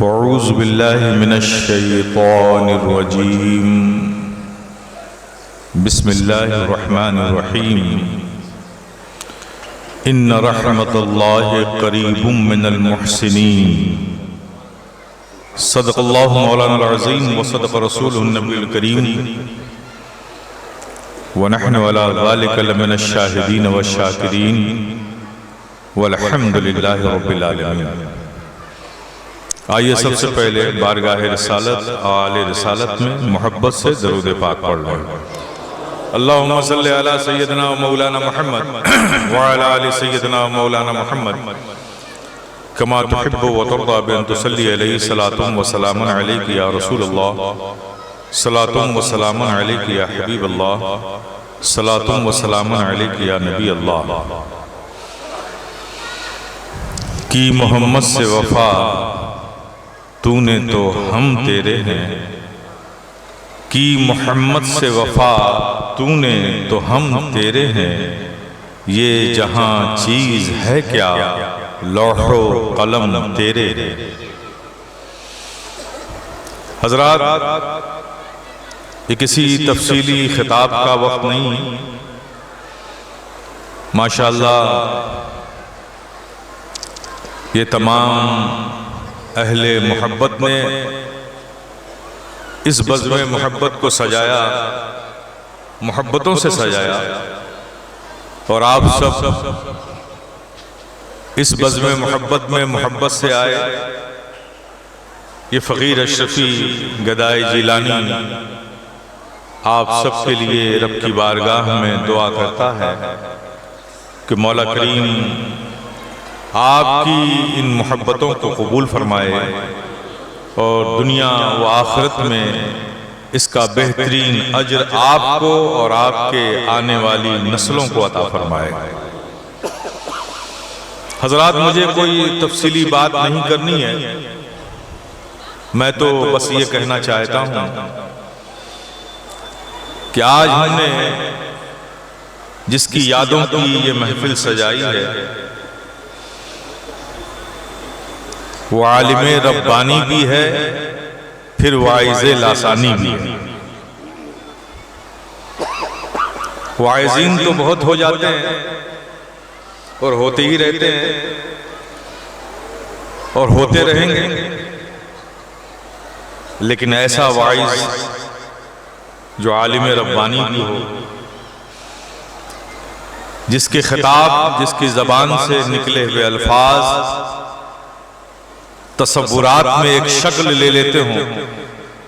फ़अऊज़ु बिल्लाहि मिनश्शैतानिर्रजीम। बिस्मिल्लाहिर्रहमानिर्रहीम। इन्न रहमतल्लाहि क़रीबुम मिनल मुहसिनीन। सदक़ल्लाहु मौलाना अज़ीम व सदक़ रसूलुहुन नबियुल करीम व नहनु अला ज़ालिका लमिनश शाहिदीन व शाकिरीन वल्हम्दुलिल्लाहि रब्बिल आलमीन। आइए सबसे पहले बारगाह रिसालत आले रिसालत में मोहब्बत से दरूद पाक पढ़ लें। अल्लाहुम्मा सल्लि अला सय्यदना व मौलाना मुहम्मद व अला आलि सय्यदना व मौलाना मुहम्मद कमा तुहिब्बु व तर्दा बिअन तुसल्ली अलैहि सलातुम व सलामुन अलैका या रसूलल्लाह, सलातुम व सलामुन अलैका या हबीबल्लाह, सलातुम व सलामुन अलैका या नबी अल्लाह। की मोहम्मद से वफा तूने तो हम तेरे हैं, की मोहम्मद से वफा तूने तो हम तेरे हैं। ये जहां चीज है क्या लौहो कलम तेरे हैं। हजरात, ये किसी तफसीली खिताब का वक्त नहीं। माशाअल्लाह ये तमाम अहले मोहब्बत ने इस बज़्म मोहब्बत को सजाया, मोहब्बतों से सजाया, और आप सब इस बज़्म मोहब्बत में मोहब्बत से आए। ये फ़कीर अशरफी गदाई जिलानी आप सब के लिए रब की बारगाह में दुआ करता है कि मौला करीम आपकी इन मोहब्बतों को कबूल फरमाए और दुनिया व आखिरत में इसका बेहतरीन अजर आपको और आपके आने वाली नस्लों को अता फरमाए। हजरात, मुझे कोई तफसीली बात नहीं करनी है, मैं तो बस ये कहना चाहता हूँ कि आज हमने जिसकी यादों की ये महफिल सजाई है वो आलिमे रब्बानी भी है, फिर वाइज़े लासानी भी है। वाइज़ीन तो बहुत हो जाते हैं और होते ही रहते हैं और होते रहेंगे, लेकिन ऐसा वाइज़ जो आलिमे रब्बानी भी हो, जिसके खिताब, जिसकी ज़बान से निकले हुए अल्फाज तसव्वुरात में एक शक्ल ले लेते हों,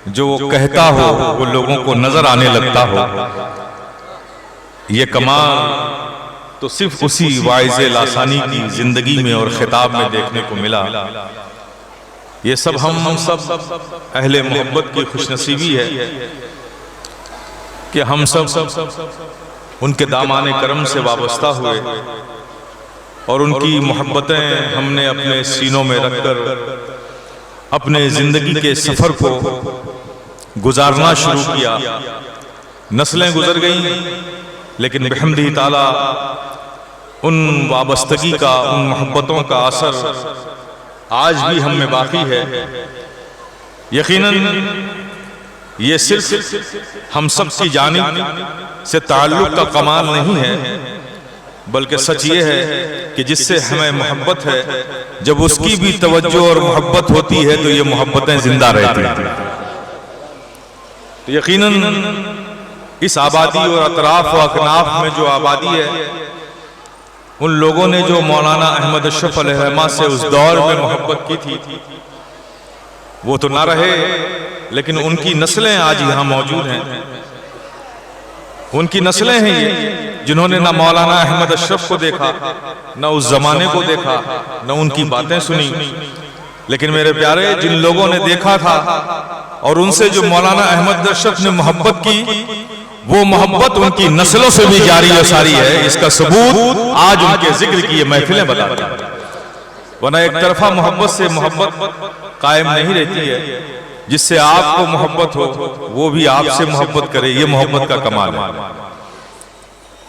जो वो कहता हो वो लोगों को नजर आने लगता हो। ये कमाल तो सिर्फ उसी वाइज़े लासानी की जिंदगी में और खिताब में देखने को मिला। ये सब हम सब अहले मोहब्बत की खुशनसीबी है कि हम सब उनके दामाने करम से वाबस्ता हुए और उनकी मोहब्बतें हमने अपने सीनों में रखकर अपने जिंदगी के सफर को गुजारना शुरू किया। नस्लें गुजर गईं, लेकिन बिहम्दिही ताला उन वाबस्तगी का, उन मोहब्बतों का असर आज भी हम में बाकी है। यकीनन ये सिर्फ हम सब की जानिब से ताल्लुक का कमाल नहीं है, बल्कि सच ये है कि जिससे हमें मोहब्बत है, जब उसकी भी तवज्जो और मोहब्बत होती है तो ये मोहब्बतें जिंदा रहती हैं। तो यकीनन इस आबादी और अतराफ व अकनाफ में जो आबादी है, उन लोगों ने जो मौलाना अहमद अशरफ अलैहिर्रहमा से उस दौर में मोहब्बत की थी वो तो ना रहे, लेकिन उनकी नस्लें आज यहाँ मौजूद हैं। उनकी नस्लें हैं ये, जिन्होंने ना मौलाना अहमद अशरफ को देखा, ना उस जमाने को देखा, ना उनकी बातें सुनी, लेकिन मेरे प्यारे, जिन लोगों ने देखा था और उनसे जो मौलाना अहमद अशरफ ने मोहब्बत की, वो मोहब्बत उनकी नस्लों से भी जारी और सारी है। इसका सबूत आज उनके जिक्र की ये महफिलें बताती हैं। वरना एक तरफा मोहब्बत से मोहब्बत कायम नहीं रहती है। जिससे आपको मोहब्बत हो वो भी आपसे मोहब्बत करे, ये मोहब्बत का कमाल है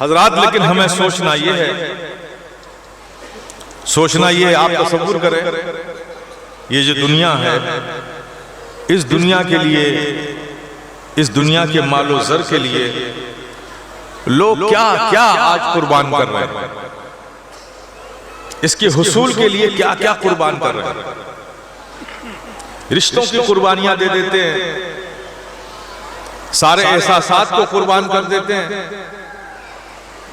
हजरात। लेकिन हमें सोचना ये है, आप तसव्वुर करें ये जो दुनिया है, इस दुनिया के लिए, इस दुनिया के मालो ज़र के लिए लोग क्या क्या आज कुर्बान कर रहे हैं, इसके हुसूल के लिए क्या क्या कुर्बान कर रहे हैं। रिश्तों की कुर्बानियां दे देते हैं, सारे एहसासात को कुर्बान कर देते हैं।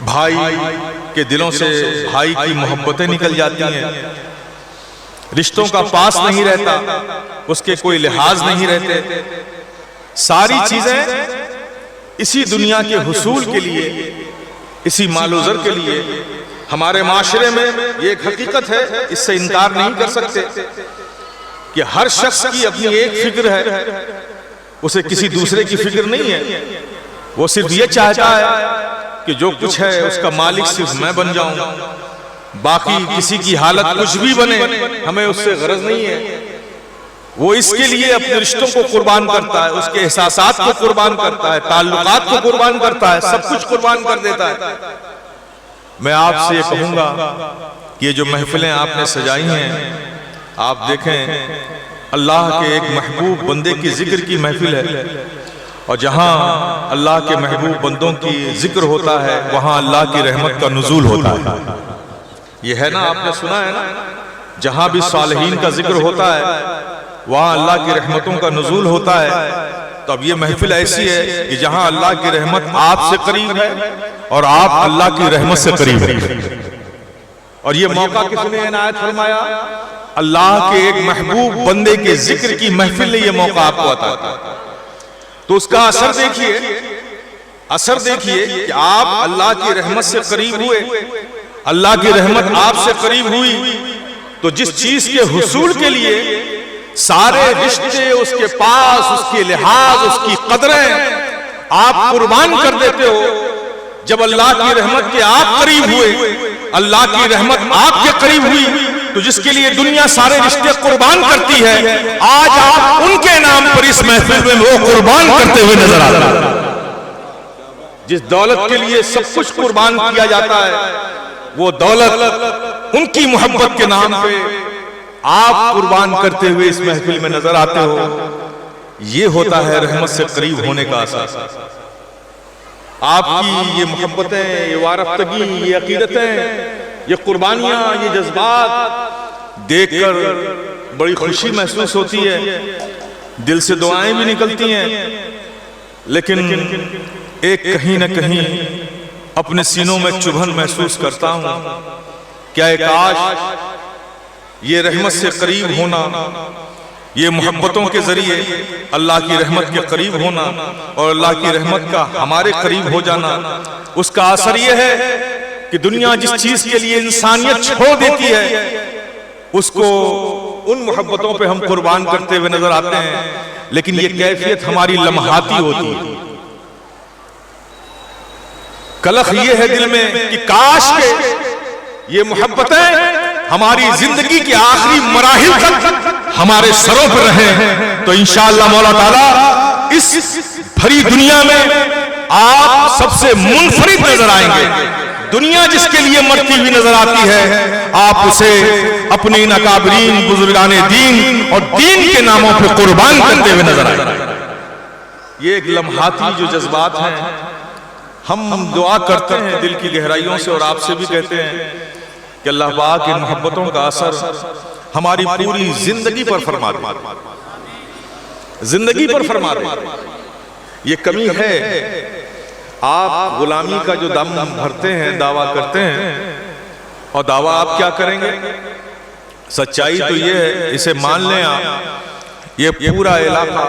भाई के दिलों से भाई की मोहब्बतें निकल जाती हैं, रिश्तों का पास नहीं रहता, उसके कोई लिहाज नहीं रहते। सारी चीजें इसी दुनिया के हुसूल के लिए, इसी मालोज़र के लिए। हमारे माशरे में ये एक हकीकत है, इससे इनकार नहीं कर सकते कि हर शख्स की अपनी एक फिक्र है, उसे किसी दूसरे की फिक्र नहीं है। वो सिर्फ ये चाहता है कि जो कुछ है उसका मालिक सिर्फ मैं बन जाऊं, बाकी किसी की हालत कुछ भी बने हमें उससे गरज नहीं है। वो इसके लिए अपने रिश्तों को कुर्बान करता है, उसके एहसासात को कुर्बान करता है, ताल्लुकात को कुर्बान करता है, सब कुछ कुर्बान कर देता है। मैं आपसे ये कहूंगा कि ये जो महफिलें आपने सजाई हैं, आप देखें अल्लाह के एक महबूब बंदे की जिक्र की महफिल है, और जहां अल्लाह के महबूब बंदों की जिक्र होता है वहां अल्लाह की रहमत का नुज़ूल होता है। ये है ना, आपने सुना है ना, जहां भी सालिहीन का जिक्र होता है वहां अल्लाह की रहमतों का नुज़ूल होता है। तो अब ये महफिल ऐसी है कि जहां अल्लाह की रहमत आपसे करीब है और आप अल्लाह की रहमत से करीब है। और ये मौका किसने इनायत फरमाया? अल्लाह के एक महबूब बंदे के जिक्र की महफिल ने ये मौका आपको अता किया। तो उसका असर देखिए, असर देखिए कि आप अल्लाह की रहमत से करीब हुए, अल्लाह की रहमत आपसे करीब हुई, तो जिस चीज के हुसूल के लिए सारे रिश्ते उसके पास, उसके लिहाज, उसकी कदरें आप कुर्बान कर देते हो, जब अल्लाह की रहमत के आप करीब हुए, अल्लाह की रहमत आपके करीब हुई, तो जिसके लिए दुनिया सारे रिश्ते कुर्बान करती है, आज आप उनके नाम पर इस महफिल में वो कुर्बान करते हुए नजर आते हैं। जिस दौलत के लिए सब कुछ कुर्बान किया जाता है, वो दौलत उनकी मोहब्बत के नाम पे आप कुर्बान करते हुए इस महफिल में नजर आते हो। ये होता है रहमत से करीब होने का असर। आपकी ये मोहब्बतें, ये वारफ्तगी, ये अकीदतें, ये कुर्बानियां, ये जज्बात देखकर बड़ी खुशी महसूस होती है, दिल से दुआएं भी निकलती हैं, लेकिन एक कहीं न कहीं अपने सीनों में चुभन महसूस करता हूं। क्या काश ये रहमत से करीब होना, ये मोहब्बतों के जरिए अल्लाह की रहमत के करीब होना और अल्लाह की रहमत का हमारे करीब हो जाना, उसका असर ये है कि दुनिया जिस चीज के लिए इंसानियत छोड़ देती है, उसको उन मोहब्बतों पे हम कुर्बान करते हुए नजर आते हैं। लेकिन ये कैफियत हमारी लम्हाती होती है। कलख ये है दिल में कि काश के ये मोहब्बतें हमारी जिंदगी के आखिरी मराहिल तक हमारे सरों पर रहें, तो इंशाअल्लाह मौला ताला इस भरी दुनिया में आप सबसे मुनफरिद नजर आएंगे। दुनिया जिसके लिए मरती हुई नजर आती है, आप उसे अपने इन अकाबरीन बुजुर्गाने दीन और दीन के नामों पर कुर्बान करते हुए नजर आएंगे। ये एक लम्हाती जो जज्बात हैं, हम दुआ करते हैं दिल की गहराइयों से और आपसे भी कहते हैं कि अल्लाह पाक इन मोहब्बतों का असर हमारी पूरी जिंदगी पर फरमा दे, जिंदगी पर फरमा दे। ये कमी है, आप गुलामी का जो दम भरते हैं, दावा करते हैं, और दावा आप क्या करेंगे? सच्चाई तो ये है, इसे मान लें आप, ये पूरा इलाका,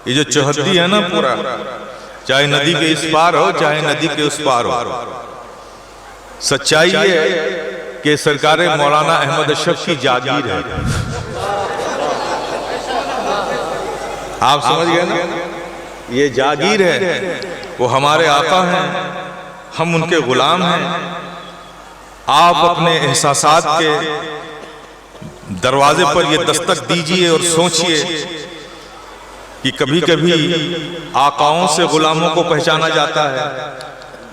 ये जो चौहद्दी है ना पूरा, चाहे नदी के इस पार हो चाहे नदी के उस पार हो, सच्चाई ये है कि सरकार मौलाना अहमद अशरफ की जागीर है। आप समझ गए ना, ये जागीर है, वो हमारे आका हैं, हम उनके गुलाम हैं। आप अपने एहसासात के दरवाजे पर ये दस्तक दीजिए और सोचिए कि कभी कभी आकाओं से गुलामों को पहचाना जाता है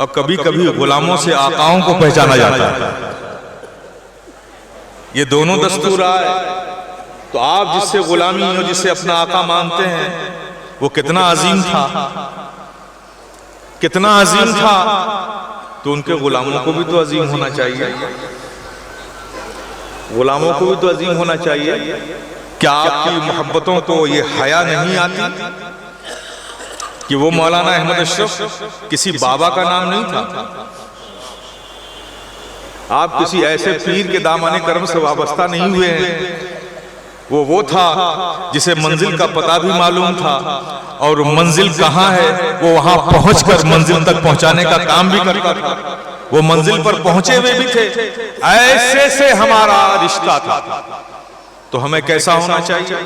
और कभी कभी गुलामों से आकाओं को पहचाना जाता है। ये दोनों दस्तूर आए, तो आप जिससे गुलामी और जिससे अपना आका मानते हैं वो कितना अजीम था, कितना अजीम था, तो उनके गुलामों को भी तो अजीम होना चाहिए, गुलामों को भी तो अजीम होना चाहिए। क्या आपकी मोहब्बतों को ये हया नहीं आती कि वो मौलाना अहमद अशरफ किसी बाबा का नाम नहीं था, आप किसी ऐसे पीर के दामाने कर्म से वाबस्ता नहीं हुए हैं, वो था जिसे मंजिल का पता भी मालूम था और मंजिल कहाँ है वो वहां पहुंचकर मंजिल तक पहुंचाने का काम भी करता था, वो मंजिल पर पहुंचे हुए भी थे। ऐसे से हमारा रिश्ता था, तो हमें कैसा होना चाहिए,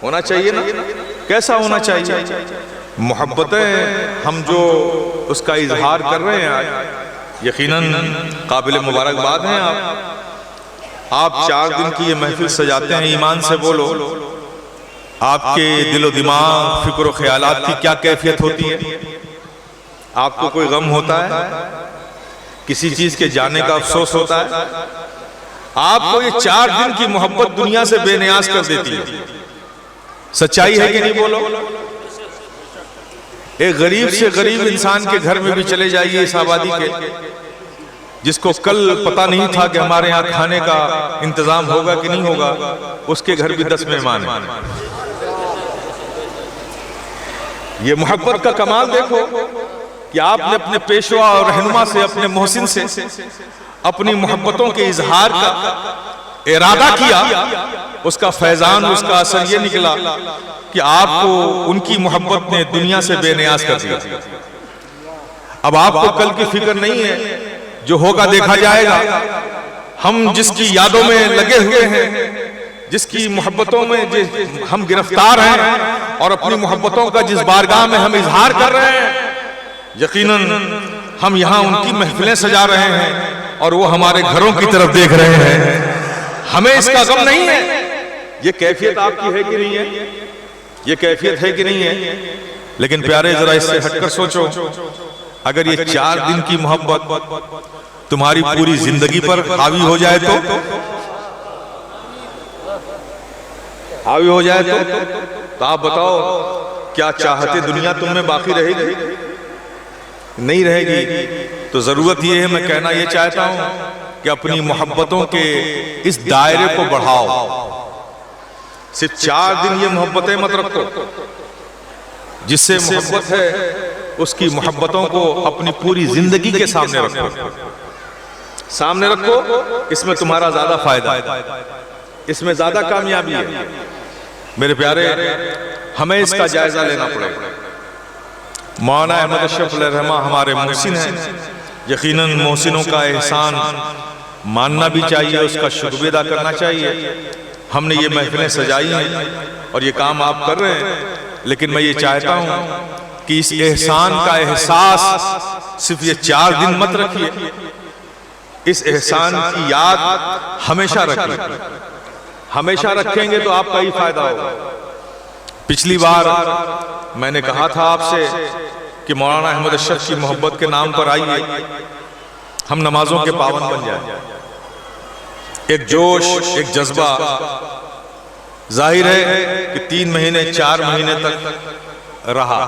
होना चाहिए ना, कैसा होना चाहिए? मोहब्बतें हम जो उसका इजहार कर रहे हैं आज, यकीनन काबिल मुबारकबाद हैं आप 4 दिन की ये महफिल सजाते हैं, ईमान से बोलो आपके दिलो दिमाग फिक्र ख्यालात की क्या कैफियत होती है? आपको कोई गम होता है, किसी चीज के जाने का अफसोस होता है? आपको ये 4 दिन की मोहब्बत दुनिया से बेनियाज कर देती है, सच्चाई है कि नहीं बोलो? एक गरीब से गरीब इंसान के घर में भी चले जाइए इस आबादी के, जिसको कल पता नहीं था कि हमारे यहाँ खाने का इंतजाम होगा कि नहीं होगा, उसके घर भी 10 मेहमान हैं। ये मोहब्बत का कमाल देखो कि आपने अपने पेशवा और रहनुमा से, अपने मोहसिन से अपनी मोहब्बतों के इजहार का इरादा किया, उसका फैजान, उसका असर ये निकला कि आपको उनकी मोहब्बत ने दुनिया से बेनियाज कर दिया। अब आपको कल की फिक्र नहीं है, जो होगा देखा जाएगा। हम जिसकी यादों में लगे हुए हैं, जिसकी मोहब्बतों में हम गिरफ्तार हैं और अपनी मोहब्बतों का जिस बारगाह में हम इजहार कर रहे हैं, यकीनन हम यहाँ उनकी महफिलें सजा रहे हैं और वो हमारे घरों की तरफ देख रहे हैं। हमें इसका गम नहीं है। ये कैफियत आपकी है कि नहीं है? ये कैफियत है कि नहीं है? लेकिन प्यारे, जरा इससे हटकर सोचो, अगर ये 4 दिन की मोहब्बत तुम्हारी पूरी जिंदगी पर हावी हो जाए तो, हावी हो जाए तो आप बताओ क्या चाहते दुनिया तुम में बाकी रहेगी? नहीं रहेगी। तो जरूरत ये है, मैं कहना ये चाहता हूं कि अपनी मोहब्बतों के इस दायरे को बढ़ाओ। सिर्फ 4 दिन ये मोहब्बतें मत रखो, जिससे मोहब्बत है उसकी मोहब्बतों को अपनी पूरी जिंदगी के सामने रखो, सामने रखो। इसमें तुम्हारा ज्यादा फायदा है, इसमें ज्यादा कामयाबी है। मेरे प्यारे, हमें इसका जायजा लेना पड़ेगा। मौलाना अहमद अशरफ रहमा हमारे मोहसिन हैं, यकीनन मोहसिनों का एहसान मानना भी चाहिए, उसका शुक्र अदा करना चाहिए। हमने ये महफिलें सजाई हैं और ये काम आप कर रहे हैं, लेकिन मैं ये चाहता हूं कि इस एहसान का एहसास सिर्फ ये 4 दिन मत रखिए, इस एहसान की याद हमेशा रखिए। हमेशा रखेंगे तो आपका ही फायदा होगा। पिछली बार मैंने कहा था आपसे कि मौलाना अहमद अशरफ की मोहब्बत के नाम पर आइए हम नमाजों के पाबंद बन जाए। एक जोश, एक जज्बा, जाहिर है कि 3 महीने 4 महीने तक रहा।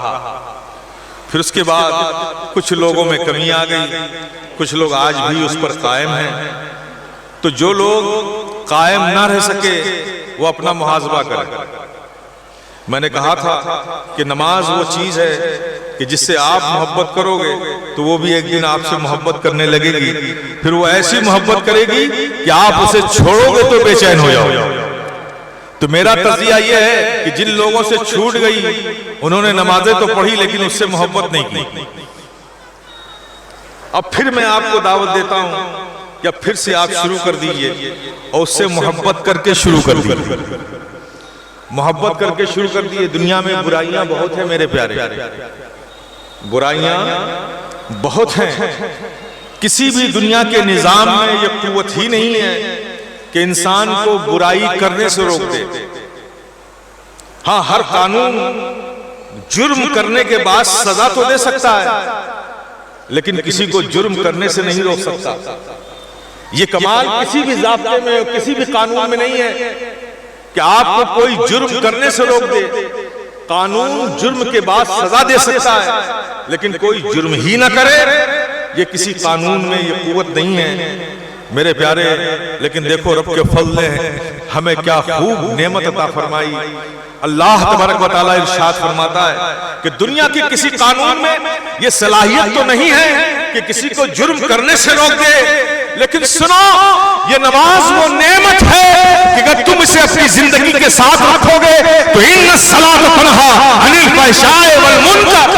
फिर उसके बाद कुछ लोगों में कमी आ गई, कुछ लोग आज भी उस पर कायम हैं। तो जो लोग कायम ना रह सके वो अपना मुहासबा करें। मैंने कहा था कि नमाज वो चीज है कि जिससे आप मोहब्बत करोगे तो वो भी एक दिन आपसे मोहब्बत करने लगेगी। फिर वो ऐसी मोहब्बत करेगी कि आप उसे छोड़ोगे तो बेचैन हो जाओगे। तो मेरा तज़किया ये है कि जिन लोगों से छूट गई उन्होंने नमाजें तो पढ़ी लेकिन उससे मोहब्बत नहीं की। अब फिर मैं आपको दावत देता हूं कि अब फिर से आप शुरू कर दीजिए और उससे मोहब्बत करके शुरू कर दीजिए, मोहब्बत करके शुरू कर दिए। दुनिया में बुराइयां बहुत है मेरे प्यारे, बुराइयां बहुत हैं। किसी भी दुनिया के निजाम में ये कुव्वत ही नहीं है कि इंसान को बुराई करने से रोक दे। हाँ, हर कानून जुर्म करने के बाद सजा तो दे सकता है, लेकिन किसी को जुर्म करने से नहीं रोक सकता। ये कमाल किसी भी ज़ाब्ते में, किसी भी कानून में नहीं है कि आपको कोई जुर्म करने से रोक दे। कानून जुर्म के बाद सजा दे सकता है, लेकिन कोई जुर्म ही ना करे, ये किसी कानून में ये कुव्वत नहीं है मेरे प्यारे। लेकिन देखो रब के फज़ल ने हमें क्या खूब नेमत अता फरमाई। अल्लाह तबारक व तआला इरशाद फरमाता है कि दुनिया के किसी कानून में ये सलाहियत तो नहीं है कि किसी को जुर्म करने से रोक दे, लेकिन सुनो, ये नमाज वो नेमत है कि अगर तुम इसे अपनी जिंदगी के साथ रखोगे तो इन्न सलात तन्हा अनिल फहशाए वल मुनकर,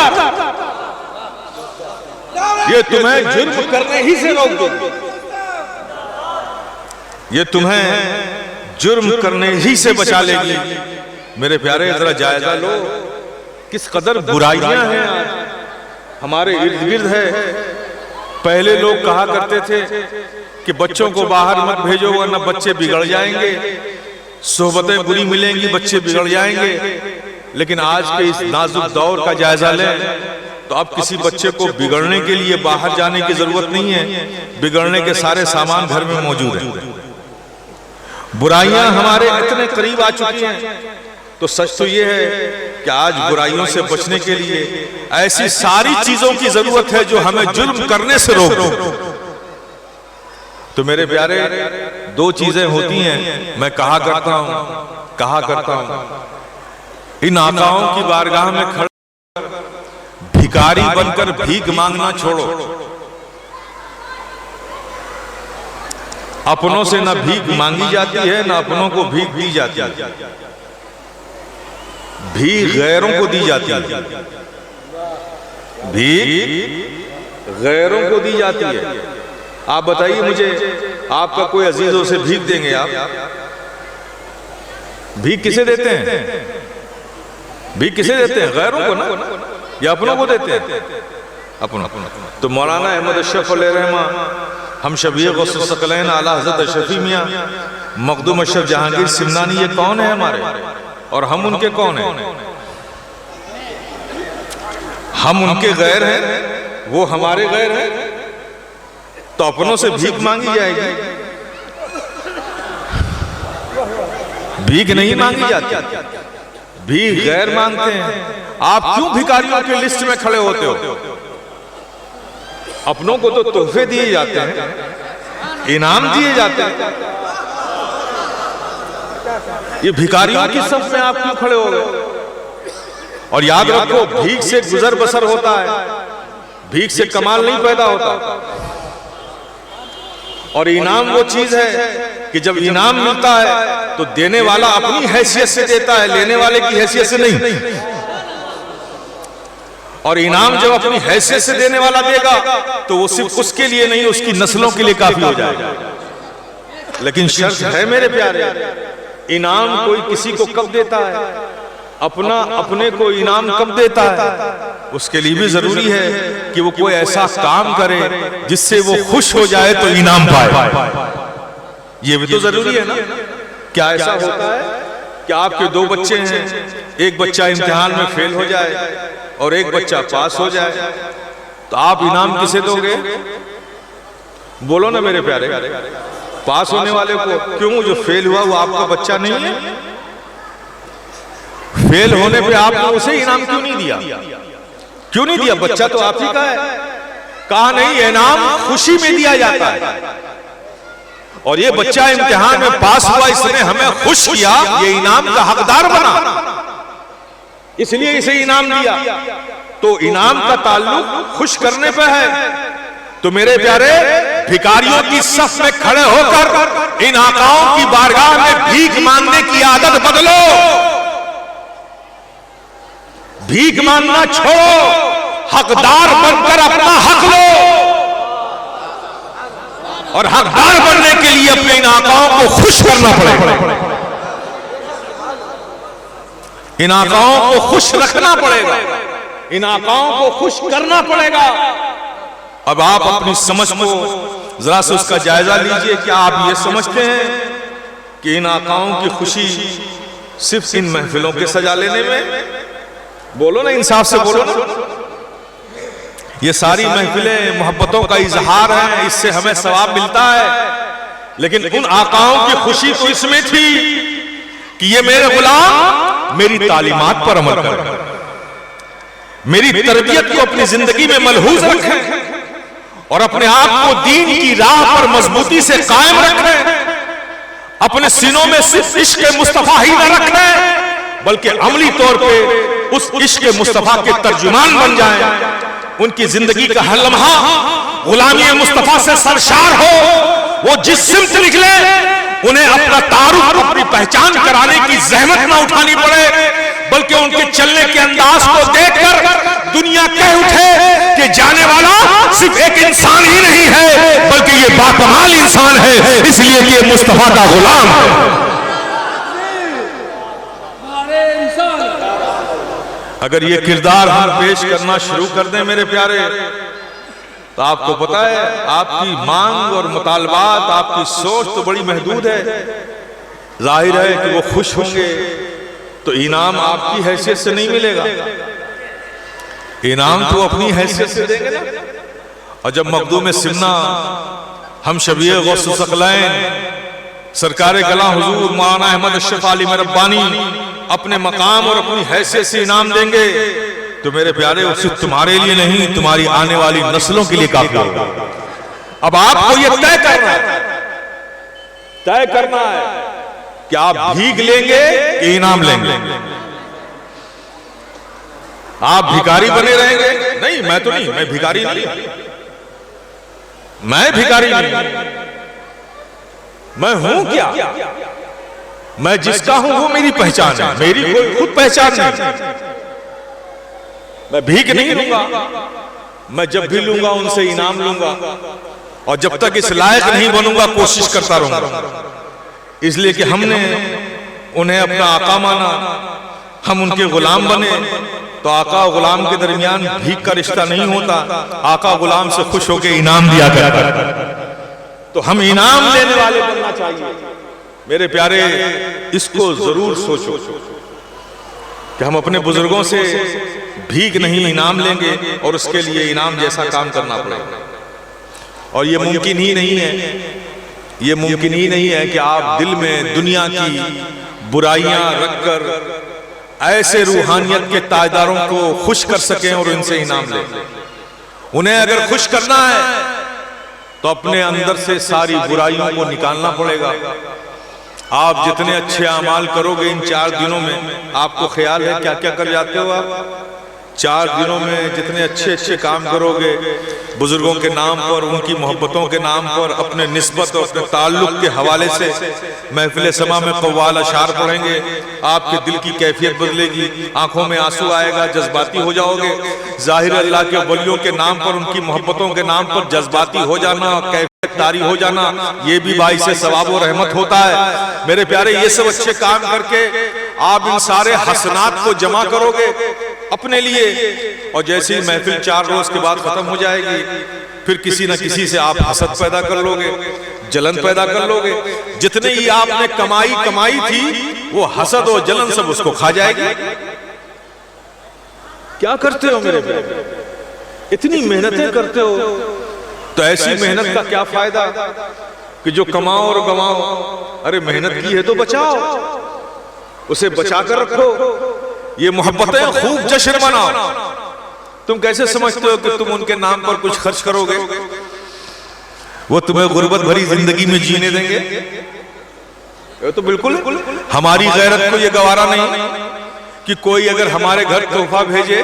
ये तुम्हें जुर्म करने ही से रोक देगी, ये तुम्हें जुर्म करने ही से बचा लेगी। मेरे प्यारे जरा जायजा लो किस कदर बुराइयां हैं हमारे इर्द गिर्द है। पहले लोग कहा करते थे कि बच्चों को बाहर मत भेजो वरना बच्चे बिगड़ जाएंगे, सोहबतें बुरी मिलेंगी, बच्चे बिगड़ जाएंगे। लेकिन आज के इस नाजुक दौर का जायजा लें तो अब किसी बच्चे को बिगड़ने के लिए बाहर जाने की जरूरत नहीं है, बिगड़ने के सारे सामान घर में मौजूद हैं। बुराइयां हमारे इतने करीब आ चुकी हैं, तो सच तो ये है कि आज बुराइयों से बचने के लिए ऐसी सारी चीजों की जरूरत है जो हमें जुल्म करने से रोक दो। तो मेरे प्यारे दो चीजें होती हैं, मैं कहा करता हूं इन आकाओं की बारगाह में खड़े भिखारी बनकर भीख मांगना छोड़ो। अपनों से ना भीख मांगी जाती है, ना अपनों को भीख दी जाती है, भीख गैरों को दी जाती है, भीख गैरों को दी जाती है। आप बताइए मुझे, आपका कोई अजीजों से भीख देंगे आप? भीख किसे देते हैं? भीख किसे देते हैं? गैरों को ना, या अपनों को देते हैं? अपनों। तो मौलाना अहमद अशरफ रहमा, हम शबीर गौस सकलैन आला हज़रत अशरफी मियां मखदूम अशरफ जहांगीर सिमनानी, ये कौन है हमारे और हम उनके कौन हैं? हम उनके गैर हैं, वो हमारे गैर हैं, तो अपनों से भीख मांगी जाएगी? भीख नहीं मांगी जाती, भीख गैर मांगते हैं। आप क्यों भिखारियों के लिस्ट में खड़े होते हो? अपनों को तो तोहफे दिए जाते हैं, इनाम दिए जाते हैं, ये भिखारियों की सफ में आप क्यों खड़े हो गए? और याद रखो, भीख से गुजर बसर होता है, भीख से कमाल नहीं पैदा होता। और इनाम वो चीज है कि जब इनाम मिलता है तो देने वाला अपनी हैसियत से देता है, लेने वाले की हैसियत से नहीं। और इनाम जब अपनी हैसियत से देने वाला देगा तो वो सिर्फ उसके लिए नहीं, उसकी नस्लों के लिए काफी हो जाएगा। लेकिन शर्त है मेरे प्यारे, इनाम कोई किसी को कब देता है? अपना अपने को इनाम कब देता है? उसके लिए भी जरूरी है कि वो कोई ऐसा काम करे जिससे वो खुश हो जाए तो इनाम पाए। ये भी तो जरूरी है ना। क्या ऐसा होता है कि आपके दो बच्चे हैं, एक बच्चा इम्तिहान में फेल हो जाए और एक बच्चा पास हो जाए, तो आप इनाम किसे दोगे? बोलो ना मेरे प्यारे। पास होने वाले को। क्यों? जो फेल हुआ वो आपका बच्चा नहीं है? फेल होने पे आपने उसे इनाम क्यों नहीं दिया? क्यों नहीं दिया? बच्चा तो आप ही का है। कहा नहीं, इनाम खुशी में दिया जाता है। और ये बच्चा इम्तिहान में पास हुआ, इसने हमें खुश किया, ये इनाम का हकदार बना, इसलिए इसे इनाम दिया। तो इनाम का ताल्लुक खुश करने पे है। तो मेरे प्यारे, भिखारियों की सफ में खड़े होकर इन आकाओं की बारगाह में भीख मांगने की आदत बदलो। भीख मांगना छोड़ो, हकदार बनकर अपना हक लो। और हकदार बनने के लिए अपने इन आकाओं को खुश करना पड़ेगा, इन आकाओं को खुश रखना पड़ेगा, इन आकाओं को खुश करना पड़ेगा। अब आप अपनी समझ को जरा से उसका जायजा लीजिए। क्या आप ये समझते हैं कि इन आकाओं की खुशी सिर्फ इन महफिलों के सजा लेने में? बोलो ना, इंसाफ से बोलो ना। ये सारी महफिलें मोहब्बतों का इजहार है, इससे हमें सवाब मिलता है। लेकिन उन आकाओं की खुशी तो इसमें थी कि ये मेरे गुलाम मेरी तालीमात पर अमल करें, मेरी तरबियत को अपनी जिंदगी में मलहूज रखें और अपने आप को दीन की राह पर मजबूती से कायम रखें। अपने सीनों में सिर्फ इश्क मुस्तफा ही न रखें बल्कि अमली तौर पे उस इश्क मुस्तफा के तर्जुमान बन जाएं। उनकी जिंदगी का हर लम्हा गुलामी मुस्तफा से सरशार हो। वो जिस सिमत निकले उन्हें अपना तारुफ, अपनी पहचान कराने की जहमत ना उठानी पड़े, बल्कि उनके चलने के अंदाज को देखकर दुनिया कह उठे कि जाने वाला सिर्फ एक इंसान ही नहीं है बल्कि ये बाकमाल इंसान है, इसलिए कि ये मुस्तफा का गुलाम है। अगर ये किरदार हम पेश करना शुरू कर दें मेरे प्यारे, तो आपको पता है आपकी मांग और मुतालबात, आपकी सोच तो बड़ी महदूद है। जाहिर है कि वो खुश होंगे तो इनाम आपकी हैसियत से नहीं मिलेगा, इनाम तो अपनी हैसियत से देंगे ना। और जब मखदूम सिमना हम शबीए गौस सकलैन सरकार कला हुजूर मौलाना अहमद अशरफ आलिम रब्बानी अपने मकाम और अपनी हैसियत से इनाम देंगे तो मेरे प्यारे वो सिर्फ तुम्हारे लिए नहीं, तुम्हारी आने वाली नस्लों के लिए काफी होगा। अब आपको ये तय करना है कि आप भीख लेंगे कि इनाम लेंगे। आप भिखारी बने रहेंगे? नहीं, मैं तो नहीं, मैं भिखारी नहीं, मैं भिखारी नहीं, मैं हूं क्या? मैं जिसका हूं वो मेरी पहचान है, मेरी कोई खुद पहचान नहीं। मैं भीख नहीं लूंगा, मैं जब भी लूंगा उनसे इनाम लूंगा और जब तक इस लायक नहीं बनूंगा कोशिश करता रहूंगा। इसलिए कि हमने उन्हें अपना आका माना, हम उनके गुलाम बने। तो आका और गुलाम के दरमियान भीख का रिश्ता नहीं होता, आका गुलाम से खुश होकर इनाम दिया करता। तो हम इनाम लेने वाले बनना चाहिए मेरे प्यारे। इसको जरूर सोचो कि हम अपने बुजुर्गों से भीख नहीं इनाम लेंगे और उसके लिए इनाम जैसा काम करना पड़ेगा। और ये मुमकिन ही नहीं है, ये मुमकिन ही नहीं है कि आप दिल में दुनिया की बुराइयां रखकर ऐसे रूहानियत के ताजदारों को खुश कर सकें और इनसे इनाम लें। उन्हें अगर खुश करना है तो अपने अंदर से सारी बुराइयों को निकालना पड़ेगा। आप जितने अच्छे अमाल करोगे इन 4 दिनों में, आपको ख्याल है क्या क्या कर जाते हो आप? 4 दिनों में जितने अच्छे अच्छे काम करोगे बुजुर्गों के नाम पर, उनकी मोहब्बतों के नाम पर, अपने निस्बत और अपने ताल्लुक के हवाले से महफिल समा में कव्वाल अशार पढ़ेंगे, आपके दिल की कैफियत बदलेगी, आंखों में आंसू आएगा, जज्बाती हो जाओगे। जाहिर अल्लाह के वलियों के नाम पर, उनकी मोहब्बतों के नाम पर जज्बाती हो जाना, कैफियत तारी हो जाना, ये भी बाइसे सवाब और रहमत होता है मेरे प्यारे। ये सब अच्छे काम करके आप इन सारे हसनात को जमा करोगे अपने लिए, और जैसे ही महफिल 4 रोज के बाद खत्म हो जाएगी फिर किसी न किसी से आप हसद पैदा कर लोगे, जलन पैदा कर लोगे। जितने ही आपने कमाई थी वो हसद और जलन सब उसको खा जाएगी। क्या करते हो मेरे प्यारे? इतनी मेहनतें करते हो तो ऐसी मेहनत का क्या फायदा कि जो कमाओ और गवाओ। अरे मेहनत की है तो बचाओ, उसे बचा कर रखो। ये मोहब्बतें खूब जश्न मनाओ। तुम कैसे समझते हो कि तुम उनके नाम पर कुछ खर्च करोगे वो तुम्हें गुर्बत भरी जिंदगी में जीने देंगे? ये तो बिल्कुल हमारी गैरत को ये गवारा नहीं कि कोई अगर हमारे घर तोहफा भेजे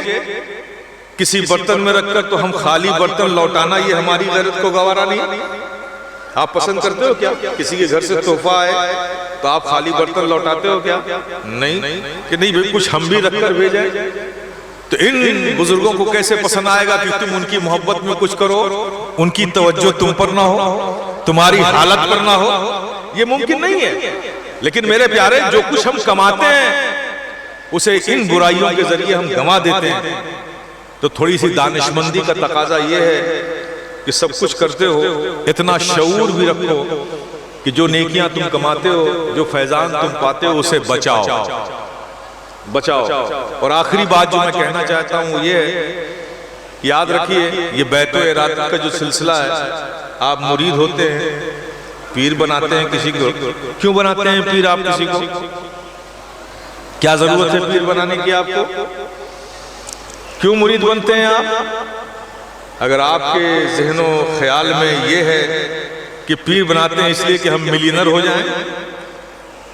किसी बर्तन में रखकर तो हम खाली बर्तन लौटाना, ये हमारी गैरत को गवारा नहीं। आप पसंद करते हो क्या किसी के घर से तोहफा आए तो आप खाली बर्तन लौटाते हो क्या? नहीं कि नहीं भाई कुछ हम भी रखकर भेजें। तो इन बुजुर्गों को कैसे पसंद आएगा कि तुम उनकी मोहब्बत में कुछ करो, उनकी तवज्जो तुम पर ना हो, तुम्हारी हालत पर ना हो? ये मुमकिन नहीं है। लेकिन मेरे प्यारे जो कुछ हम कमाते हैं उसे इन बुराइयों के जरिए हम गंवा देते हैं। तो थोड़ी सी दानिशमंदी का तकाजा ये है कि सब कुछ करते हो इतना शऊर भी रखो कि जो नेकियां तुम कमाते हो, जो फैजान तुम पाते हो उसे बचाओ। और आखिरी बात जो मैं कहना चाहता हूं ये है, याद रखिए ये बैतो इरादत का जो सिलसिला है, आप मुरीद होते हैं, पीर बनाते हैं किसी को। क्यों बनाते हैं पीर आप किसी को? क्या जरूरत है पीर बनाने की आपको? क्यों मुरीद बनते हैं आप? अगर आपके ज़हनो ख्याल में ये है कि पीर बनाते हैं इसलिए कि हम मिलियनर हो जाएं,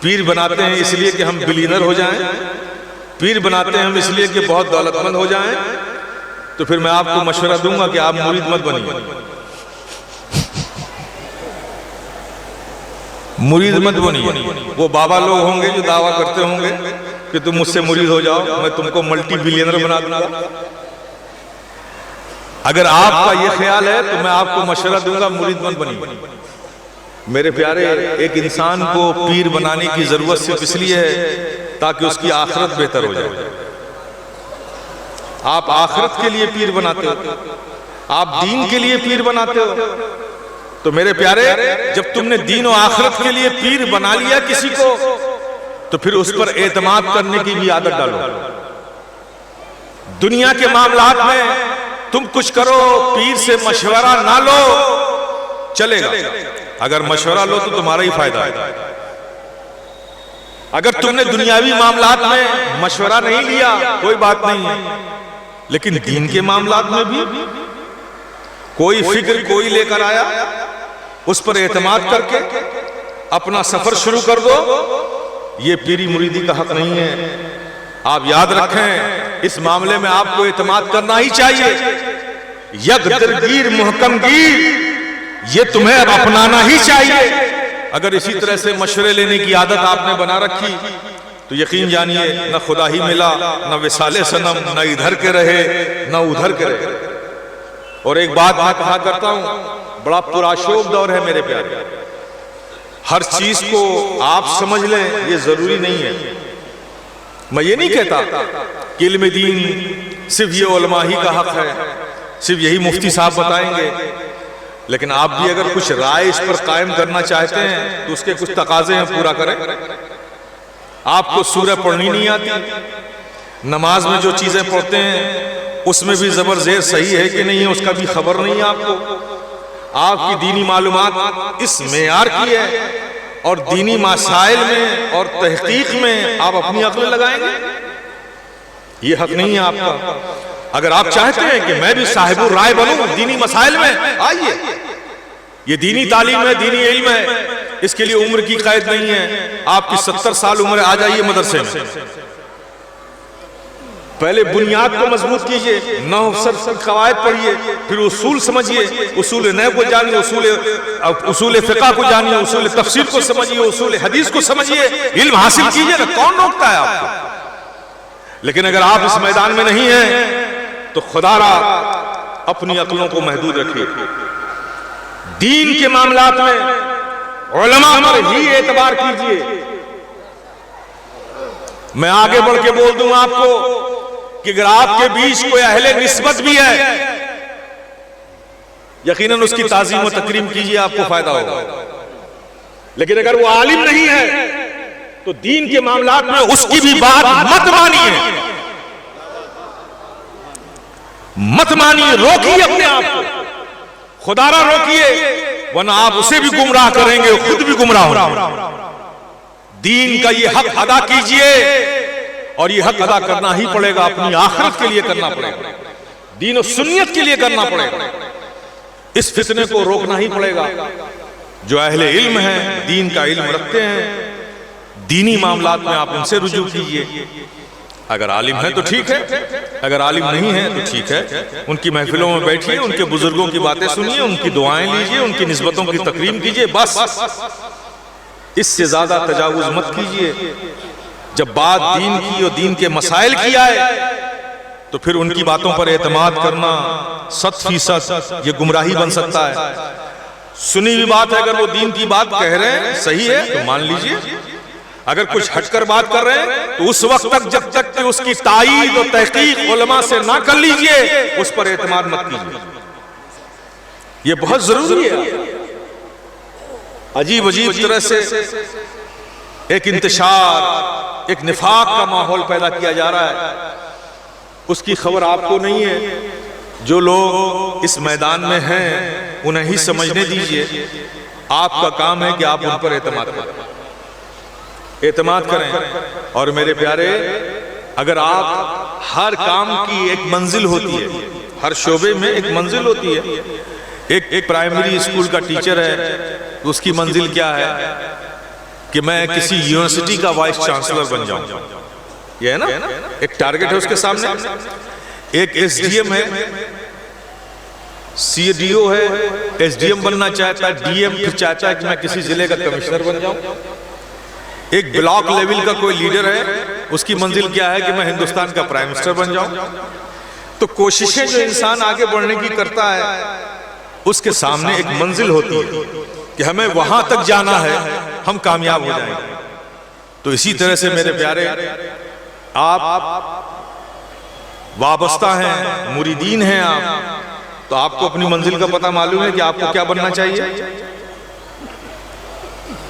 पीर बनाते हैं इसलिए कि हम बिलियनर हो जाएं, पीर बनाते हैं हम इसलिए कि बहुत दौलतमंद हो जाएं, तो फिर मैं आपको मशवरा दूंगा कि आप मुरीद मत बनिए, मुरीद मत बनिए। वो बाबा लोग होंगे जो दावा करते होंगे कि तुम मुझसे मुरीद हो जाओ, मैं तुमको मल्टी बिलियनर बना दूंगा। अगर आपका ये ख्याल है तो मैं आपको मशवरा दूंगा, मुरीद मत बनिए। मेरे प्यारे, एक इंसान को पीर बनाने की जरूरत सिर्फ इसलिए है ताकि उसकी आखिरत बेहतर हो जाए। आप आखिरत के लिए पीर बनाते हो, आप दीन के लिए पीर बनाते हो। तो मेरे प्यारे, जब तुमने दीन और आखिरत के लिए पीर बना लिया किसी को, तो फिर उस पर एतमाद करने की भी आदत डालो। दुनिया के मामलात में तुम कुछ करो, पीर से मशवरा ना लो, चलेगा। अगर मशवरा लो तो तुम्हारा ही फायदा है। अगर तुमने दुनियावी मामलात में मशवरा नहीं लिया कोई बात नहीं है, लेकिन दीन के मामलात में भी कोई फिक्र कोई लेकर आया, उस पर एतमाद करके अपना सफर शुरू कर दो, ये पीरी मुरीदी का हक नहीं है। आप याद रखें, इस मामले में आपको एतमाद करना ही चाहिए। यगदरगीर मुहकमगीर, ये तुम्हें अब अपनाना ही चाहिए। अगर इसी तरह से मशवरे लेने की आदत आपने बना रखी तो यकीन जानिए, न खुदा ही मिला, न विसाले सनम, न इधर के रहे न उधर के रहे। और एक बात मैं कहा करता हूं, बड़ा पुराशोक दौर है मेरे प्यारे। हर चीज को आप समझ लें ये जरूरी नहीं है। मैं ये नहीं कहता कि इल्म दीन सिर्फ ये उलमा ही का हक है, सिर्फ यही मुफ्ती साहब बताएंगे। लेकिन आप भी अगर कुछ राय इस पर कायम करना चाहते हैं तो उसके कुछ तकाजे हैं, पूरा करें। आपको सूरह पढ़नी नहीं आती, नमाज में जो चीजें पढ़ते हैं उसमें भी जबर जेर सही है कि नहीं है उसका भी खबर नहीं है आपको। आपकी दीनी मालूमात इस मेयार की है और दीनी मसाइल में और तहकीक में आप अपनी अक्ल लगाएंगे, ये हक नहीं है आपका। अगर आप चाहते हैं कि मैं भी साहिबुर राय बनूं दीनी मसाइल में, आइए, ये दीनी तालीम है, दीनी इल्म है, इसके लिए उम्र की कैद नहीं है। आपकी 70 साल उम्र, आ जाइए मदरसे में, पहले बुनियाद को मजबूत कीजिए, नौ कवायद पढ़िए, फिर उसूल समझिए, उसूल नए को जानिए, उसूल फिक़ह को जानिए, उसूल तफसीर को समझिए, उसूल हदीस को समझिए, इल्म हासिल कीजिए ना, कौन रोकता है आपको। लेकिन अगर आप इस मैदान में नहीं हैं तो खुदारा अपनी अक्लों को महदूद रखिए। दीन के मामलात में उलमा पर ही एतबार कीजिए। मैं आगे बढ़ के बोल दूं आपको कि अगर आपके बीच कोई अहले निस्बत भी है, यकीनन उसकी ताज़ीम व तकरीम कीजिए, आपको फायदा होगा। लेकिन अगर वो आलिम नहीं है तो दीन के मामलात में उसकी भी बात मत मानिए, मत मानिए, रोकिए अपने आप को, खुदारा रोकिए, वरना आप उसे भी गुमराह करेंगे, खुद भी गुमराह होंगे। दीन का ये हक अदा कीजिए, और ये हक अदा करना ही पड़ेगा, अपनी आखिरत के लिए करना पड़ेगा, दीन और सुन्नियत के लिए करना पड़ेगा। इस फितने को रोकना ही पड़ेगा। जो अहले इल्म हैं, दीन का इल्म रखते हैं, दीनी मामलात में आप उनसे रुजू कीजिए। अगर आलिम है तो ठीक है, अगर आलिम नहीं है तो ठीक है, उनकी महफिलों में बैठिए, उनके बुजुर्गों की बातें सुनिए, उनकी दुआएं लीजिए, उनकी निस्बतों की तकरीम कीजिए, बस। इससे ज्यादा तजावुज मत कीजिए। जब बात दीन की और दीन के मसाइल की आए तो फिर उनकी बातों पर एतमाद करना 100% ये गुमराही बन सकता है। सुनी हुई बात है, अगर वो दीन की बात कह रहे हैं सही है तो मान लीजिए, अगर कुछ हटकर बात कर रहे हैं तो उस वक्त तक जब तक कि उसकी ताईद और तहकीक उलमा से ना कर लीजिए, उस पर एतमाद मत कीजिए। ये बहुत जरूरी है। अजीब अजीब तरह से एक इंतशार, एक निफाक का माहौल पैदा किया जा रहा है, उसकी खबर आपको नहीं है। जो लोग इस मैदान में हैं उन्हें ही समझने दीजिए। आपका काम है कि आप उन पर एतमाद करें। एतमाद करें। और मेरे प्यारे, अगर आप हर काम की एक मंजिल होती है, हर शोबे में एक मंजिल होती है। एक प्राइमरी स्कूल का टीचर है, तो उसकी मंजिल क्या है कि मैं किसी यूनिवर्सिटी का वाइस चांसलर बन जाऊं, ये है ना, एक टारगेट है उसके सामने। एक एसडीएम है, सीडीओ है, एसडीएम बनना चाहता है, डीएम फिर चाहता है कि मैं किसी जिले का कमिश्नर बन जाऊं। एक ब्लॉक लेवल का कोई लीडर है, उसकी मंजिल क्या है कि मैं हिंदुस्तान का प्राइम मिनिस्टर बन जाऊं। तो कोशिशें जो इंसान आगे बढ़ने की करता है, उसके सामने एक मंजिल होती है कि हमें वहां तक जाना है, हम कामयाब हो जाएंगे। तो इसी तरह से मेरे प्यारे, आप वाबस्ता हैं, मुरीदीन हैं आप, तो आपको अपनी मंजिल का पता मालूम है कि आपको क्या बनना चाहिए।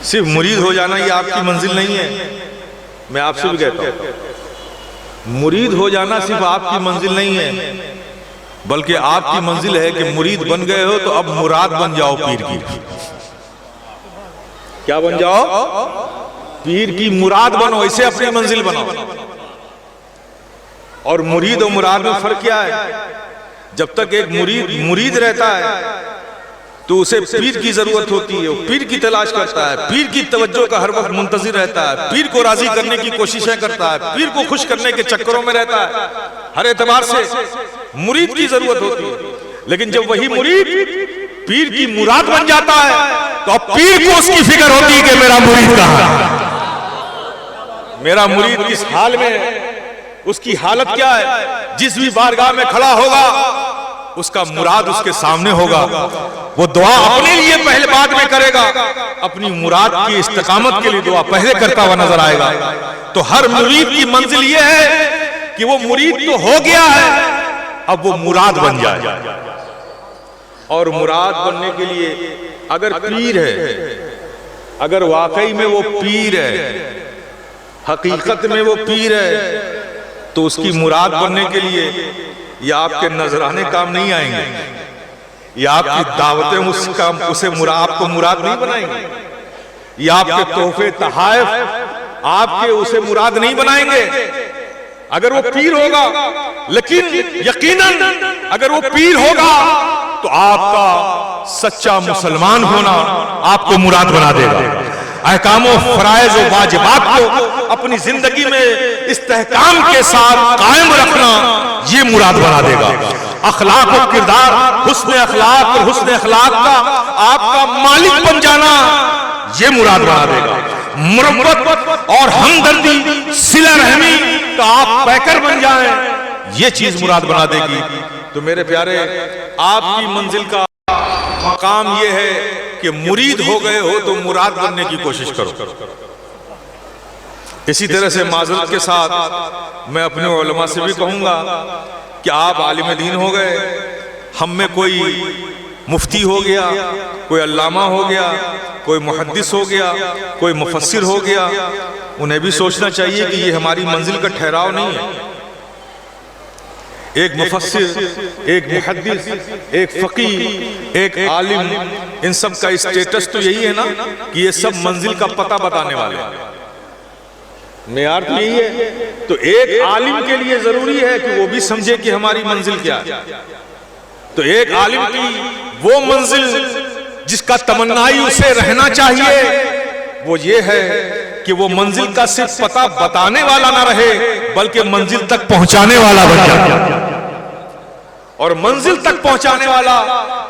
सिर्फ मुरीद हो जाना ये आपकी मंजिल नहीं है। मैं आपसे भी कहता हूं, मुरीद हो जाना सिर्फ आपकी मंजिल नहीं है, बल्कि आपकी मंजिल है कि मुरीद बन गए हो तो अब मुराद बन जाओ पीर की। क्या बन जाओ? पीर की मुराद बनो, इसे अपनी मंजिल बनाओ। और मुरीद और मुराद में फर्क क्या है? जब तक एक मुरीद रहता है तो उसे पीर की जरूरत होती है, वो पीर की तलाश करता है, पीर की तवज्जो का हर वक्त मुंतजिर रहता है, पीर को राजी करने की कोशिशें करता है, पीर को खुश करने के चक्करों में रहता है। हर एतबार से मुरीद की जरूरत होती है। लेकिन जब वही मुरीद पीर की मुराद बन जाता है तो अब पीर को उसकी फिक्र होती है कि मेरा मुरीद कहां है, मेरा मुरीद किस हाल में है, उसकी हालत क्या है। जिस भी बारगाह में खड़ा होगा उसका मुराद उसके सामने होगा, वो दुआ अपने लिए पहले बाद में करेगा, अपनी मुराद की इस्तिकामत के लिए दुआ पहले करता हुआ नजर आएगा। तो हर मुरीद की मंजिल ये है कि वो मुरीद तो हो गया है, अब वो मुराद बन जाए। और मुराद बनने के लिए अगर पीर है, अगर वाकई में वो पीर है, हकीकत में वो पीर है, तो उसकी मुराद बनने के लिए ये आपके नजराने काम नहीं आएंगे, ये आपकी दावतें आपको मुराद नहीं बनाएंगे, ये आपके तोहफे तहाइफ आपके उसे मुराद नहीं बनाएंगे। अगर वो पीर होगा, लेकिन यकीनन अगर वो पीर होगा तो आपका सच्चा मुसलमान होना आपको मुराद बना देगा। अहकाम व फराइज व वाजिबात को अपनी जिंदगी में इस्तेहकाम के साथ कायम रखना ये मुराद बना देगा। अखलाक और किरदार, हुस्न अखलाक और हुस्न अखलाक का आपका मालिक बन जाना ये मुराद बना देगा। मुरब्बत और हमदर्दी, सिला रहमी का आप पैकर बन जाएं, ये चीज मुराद बना देगी। तो मेरे प्यारे, आपकी मंजिल का मकाम ये है कि मुरीद हो गए हो तो मुराद बनने की कोशिश करो। इसी तरह से माजरत के साथ मैं अपने उलमा से भी कहूंगा कि आप आलिम दीन हो गए, हम में कोई मुफ्ती हो गया, कोई अल्लामा हो गया, कोई मुहद्दिस हो गया, कोई मुफस्सिर हो गया, उन्हें भी सोचना चाहिए कि ये हमारी मंजिल का ठहराव नहीं है। एक मुफस्सिर, एक मुहद्दिस, एक फकीह, एक आलिम, इन सब का स्टेटस तो यही है ना कि ये सब मंजिल का पता बताने वाले हैं। मेयार तो यही है। तो एक आलिम के लिए जरूरी है कि वो भी समझे कि हमारी मंजिल क्या है। तो एक आलिम की वो मंजिल जिसका तमन्नाई उसे रहना चाहिए, वो ये है कि वो मंजिल का सिर्फ पता बताने वाला ना रहे, बल्कि मंजिल तक पहुंचाने वाला बन जाए। और मंजिल तक पहुंचाने वाला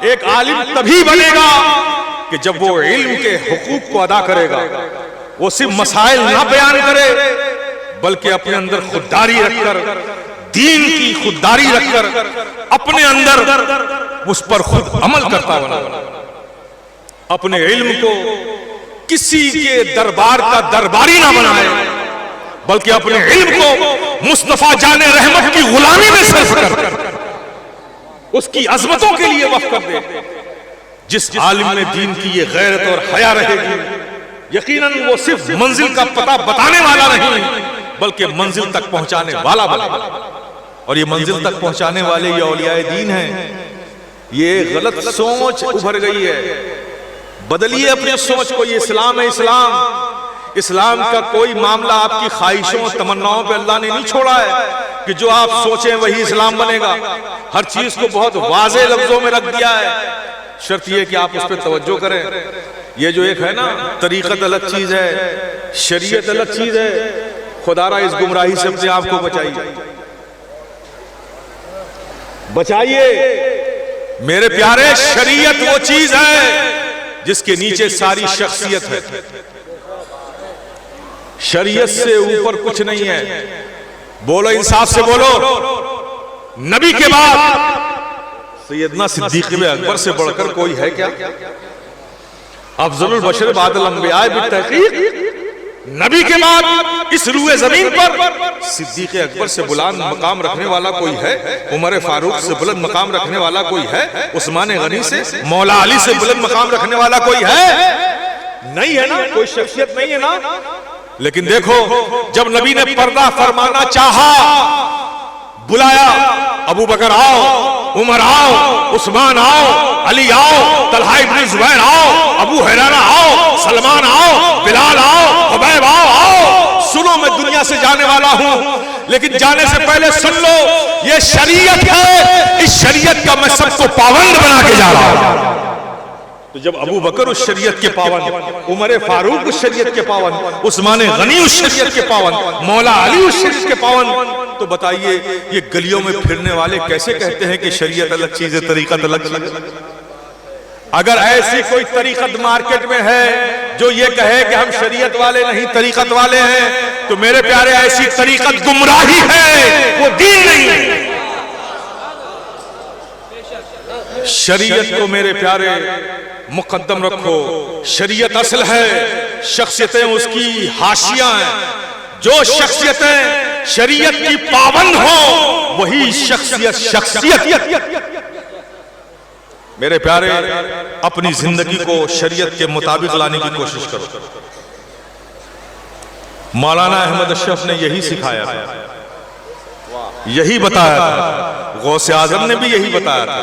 एक आलिम तभी बनेगा कि जब वो इल्म के हुकूक को अदा करेगा। वो सिर्फ मसाइल ना बयान करे, बल्कि अपने अंदर खुददारी रखकर, दीन की खुददारी रखकर अपने अंदर उस पर खुद अमल करता बना, अपने इल्म को किसी के दरबार का दरबारी ना बनाए, बल्कि अपने इल्म को मुस्तफा जाने रहमत की गुलामी में सर्फ कर उसकी अजमतों के लिए वक्फ कर दे। जिस आलिम में दीन की ये गैरत और हया रहेगी, यकीनन वो सिर्फ मंजिल का पता बताने वाला नहीं, बल्कि मंजिल तक पहुंचाने वाला बनेगा। और ये मंजिल तक पहुंचाने वाले ये औलियाए दीन हैं। ये गलत सोच उभर गई है, बदलिए अपनी सोच को। ये इस्लाम है, इस्लाम इस्लाम का कोई मामला आपकी ख्वाहिशों तमन्नाओं पे अल्लाह ने नहीं छोड़ा है कि जो आप सोचें वही इस्लाम बनेगा। हर चीज को बहुत वाज़ेह लफ्जों में रख दिया है। शर्त यह कि आप उस पर तवज्जो करें। ये जो एक है ना, तरीकत अलग चीज है, शरीयत अलग चीज है। खुदारा इस गुमराही से अपने आप को बचाइए, बचाइए मेरे प्यारे। शरीयत वो चीज है जिसके नीचे सारी शख्सियत है। शरीयत से ऊपर कुछ नहीं है। बोलो, इंसाफ से बोलो। नबी के बाद सैयदना सिद्दीक अकबर से बढ़कर कोई है क्या? अफजलुल बशर बादल अंबिया बित्तहकीक नबी के बाद इस रूए जमीन पर सिद्दीक अकबर से बुलंद मकाम रखने वाला कोई है? उमर फारूक से बुलंद मकाम रखने वाला कोई है? उस्मान गनी से, मौला अली से बुलंद मकाम रखने वाला कोई है? नहीं है ना, कोई शख्सियत नहीं है ना। लेकिन देखो, जब नबी ने पर्दा फरमाना चाहा, बुलाया, अबू बकर आओ, उमर आओ, उस्मान आओ, अली आओ, तलहा इब्न जुबैर आओ, अबू हुरैरा आओ, सलमान आओ, बिलाल आओ, हुबैब आओ। सुनो, मैं दुनिया से जाने वाला हूं, लेकिन जाने से पहले सुन लो, ये शरीयत है। इस शरीयत का मैं सबको पाबंद बना के जा रहा हूं। तो जब अबू बकर उस शरीयत के पावन, उमर फारूक उस शरीयत के पावन, उस्मान गनी उस शरीयत के पावन, मौला अली उस शरीयत के पावन, तो बताइए ये गलियों में फिरने वाले कैसे कहते हैं कि शरीयत अलग चीज है, तरीकत अलग चीज है? अगर ऐसी कोई तरीकत मार्केट में है जो ये कहे कि हम शरीयत वाले नहीं तरीकत वाले हैं, तो मेरे प्यारे ऐसी तरीकत गुमराही है, वो दीन नहीं है। शरीयत को मेरे प्यारे मुकद्दम रखो। शरीयत असल है, शख्सियतें उसकी हाशियां हैं। जो शख्सियतें शरीयत की पाबंद हो वही शख्सियत। मेरे प्यारे, अपनी जिंदगी को शरीयत के मुताबिक लाने की कोशिश करो। मौलाना अहमद अशरफ ने यही सिखाया था, यही बताया था। गौसे आजम ने भी यही बताया था।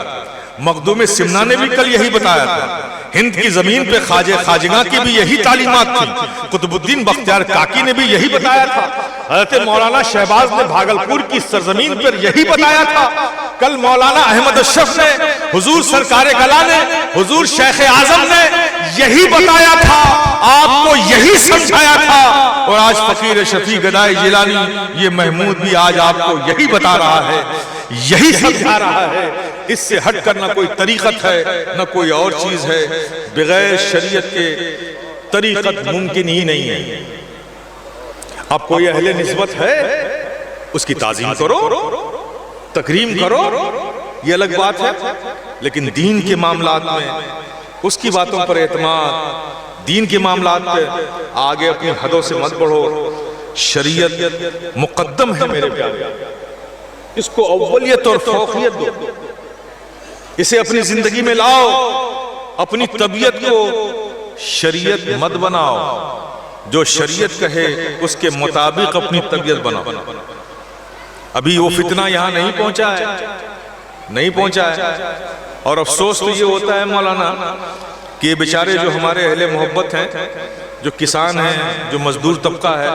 मखदूम सिमना ने भी कल यही बताया था। हिंद की जमीन पे ख्वाजा खाजगा की भी यही तालीमात थी। कुतुबुद्दीन बख्तियार काकी ने भी यही बताया था। हज़रत मौलाना शहबाज ने भागलपुर की सरजमीन पर यही बताया था। कल मौलाना अहमद अशरफ ने, हुजूर सरकारे कला ने, हुजूर शेख आजम ने यही बताया था, आपको यही समझाया था। और आज फकीर शफी गदाई जिलानी ये महमूद भी आज आपको यही बता रहा है, यही समझा रहा है। इससे हटकर ना कोई तरीकत है, ना कोई और चीज है। बगैर शरीयत के तरीकत मुमकिन ही नहीं है। अब कोई अहले निस्बत है, उसकी ताज़ीम करो, तकरीम करो, ये अलग बात है। लेकिन दीन के मामलात में उसकी बातों पर एतमाद, दीन के मामलात पे आगे अपनी हदों से मत बढ़ो। शरीयत मुकद्दम है मेरे प्यारे, इसको अव्वलियत और फौकियत दो। इसे अपनी जिंदगी में लाओ। अपनी तबीयत को शरीयत मत बनाओ। जो शरीयत कहे उसके मुताबिक अपनी तबीयत बनाओ। अभी वो फितना यहां नहीं पहुंचा है, नहीं पहुंचा है। और अफसोस तो ये होता है मौलाना कि बेचारे जो हमारे अहले मोहब्बत हैं, जो किसान हैं, जो मजदूर तबका है,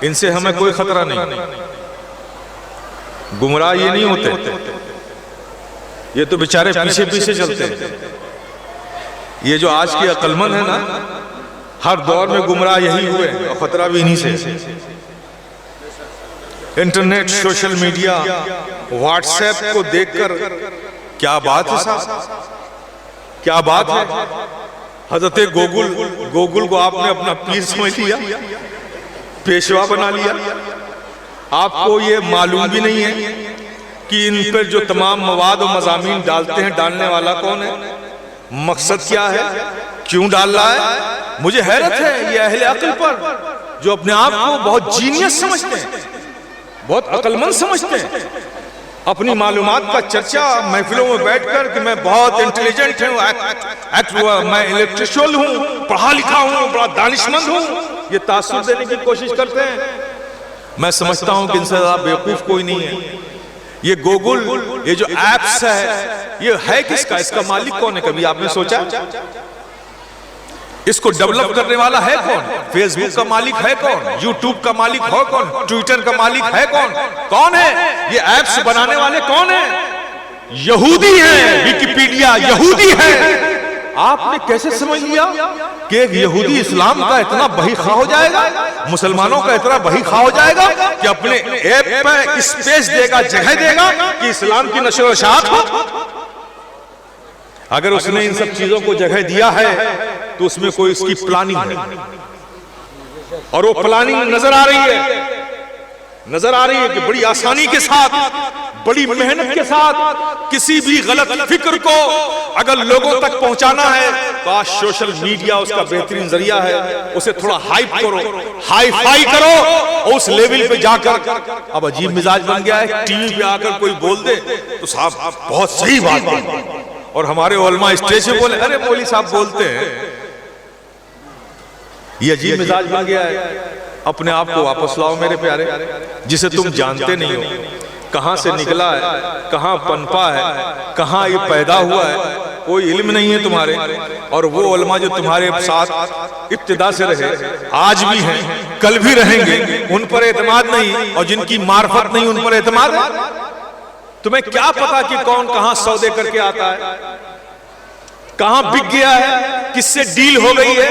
इनसे हमें कोई खतरा नहीं। गुमराह ये नहीं होते, ये तो बेचारे पीछे पीछे चलते हैं। ये जो आज के अक्लमंद है ना, हर दौर में गुमराह यही हुए और खतरा भी इन्हीं से। इंटरनेट, सोशल मीडिया, व्हाट्सएप को देखकर क्या बात है साहब, क्या बात है। हजरत गोकुल को आपने अपना पीर समझ लिया, पेशवा बना लिया। आपको ये मालूम भी नहीं है कि इन पर जो तमाम मवाद और मज़ामीन डालते हैं, डालने वाला कौन है, मकसद क्या है, क्यों डाल रहा है। मुझे हैरत है ये अहले अक्ल पर, जो अपने आप को बहुत जीनियस समझते हैं, बहुत अक्लमंद समझते हैं। अपनी मालूमात का चर्चा महफिलों में बैठकर कि मैं बहुत इंटेलिजेंट हूँ, मैं इंटेलेक्चुअल हूँ, पढ़ा लिखा हूँ, बड़ा दानिशमंद हूँ, ये तासुर देने की कोशिश करते हैं। मैं समझता हूँ कि इनसे ज़्यादा बेवकूफ कोई नहीं है। ये गूगल, ये जो एप्स है, ये है किसका, इसका मालिक कौन है, कभी आपने सोचा? इसको डेवलप करने वाला है कौन? फेसबुक का मालिक है कौन? यूट्यूब का मालिक है कौन? ट्विटर का मालिक है कौन? कौन है? ये ऐप्स बनाने वाले कौन है? यहूदी है। विकिपीडिया यहूदी है। आपने कैसे समझ लिया कि एक यहूदी इस्लाम का इतना बहीखा हो जाएगा, मुसलमानों का इतना बहीखा हो जाएगा कि अपने ऐप पे स्पेस देगा, जगह देगा कि इस्लाम की नशर व इशाअत हो? अगर उसने इन सब चीजों को जगह दिया है तो उसमें कोई उसकी प्लानिंग है, और वो प्लानिंग नजर आ रही है कि बड़ी आसानी के साथ, बड़ी मेहनत के साथ किसी भी गलत फिक्र को अगर लोगों तक पहुंचाना है तो आज सोशल मीडिया उसका बेहतरीन जरिया है। उसे थोड़ा हाइप करो, हाई फाई करो, और उस लेवल पे जाकर अब अजीब मिजाज बन गया है। टीवी पे आकर कोई बोल दे तो साहब बहुत सही बात है, और हमारे उलमा स्टेज पे बोले अरे मौलवी साहब बोलते हैं। ये अजीब मिजाज बन गया है। अपने आप को वापस लाओ मेरे प्यारे, जिसे तुम जानते नहीं हो, कहां से निकला है, कहां पनपा है, कहां ये पैदा हुआ है, कोई इल्म नहीं है तुम्हारे। और वो उलमा जो तुम्हारे साथ इब्तिदा से रहे, आज भी हैं, कल भी रहेंगे, उन पर एतमाद नहीं, और जिनकी मार्फत नहीं उन पर एतमाद है। तुम्हें क्या पता कि कौन कहां सौदे करके आता है, कहां बिक गया है, किससे डील हो गई है,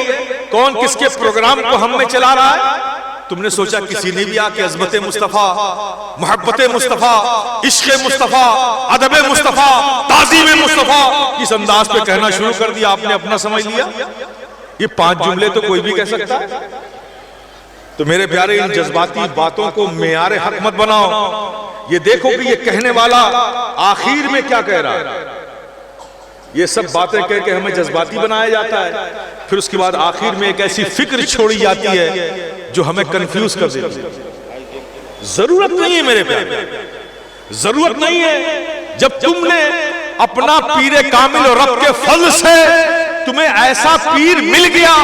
कौन किसके प्रोग्राम को हम में चला रहा है। तुमने सोचा किसी ने भी आके अज़मत मुस्तफा, मोहब्बत मुस्तफा, इश्क़ मुस्तफा, अदब मुस्तफा, ताज़ीम मुस्तफा इस अंदाज पे कहना शुरू कर दिया, आपने अपना समझ लिया। ये 5 जुमले तो कोई भी कह सकता है। तो मेरे प्यारे, इन जज्बाती बातों को मेयार हक मत बनाओ। ये देखो कि ये कहने वाला आखिर में क्या कह रहा है। ये सब बातें कह के हमें जज्बाती बनाया जाता है, फिर उसके बाद आखिर में एक ऐसी फिक्र छोड़ी जाती है जो हमें कंफ्यूज कर देती है। जरूरत नहीं है मेरे प्यारे, जरूरत नहीं है। जब तुमने अपना पीरे कामिल और रब के फज़ल से तुम्हें ऐसा पीर मिल गया,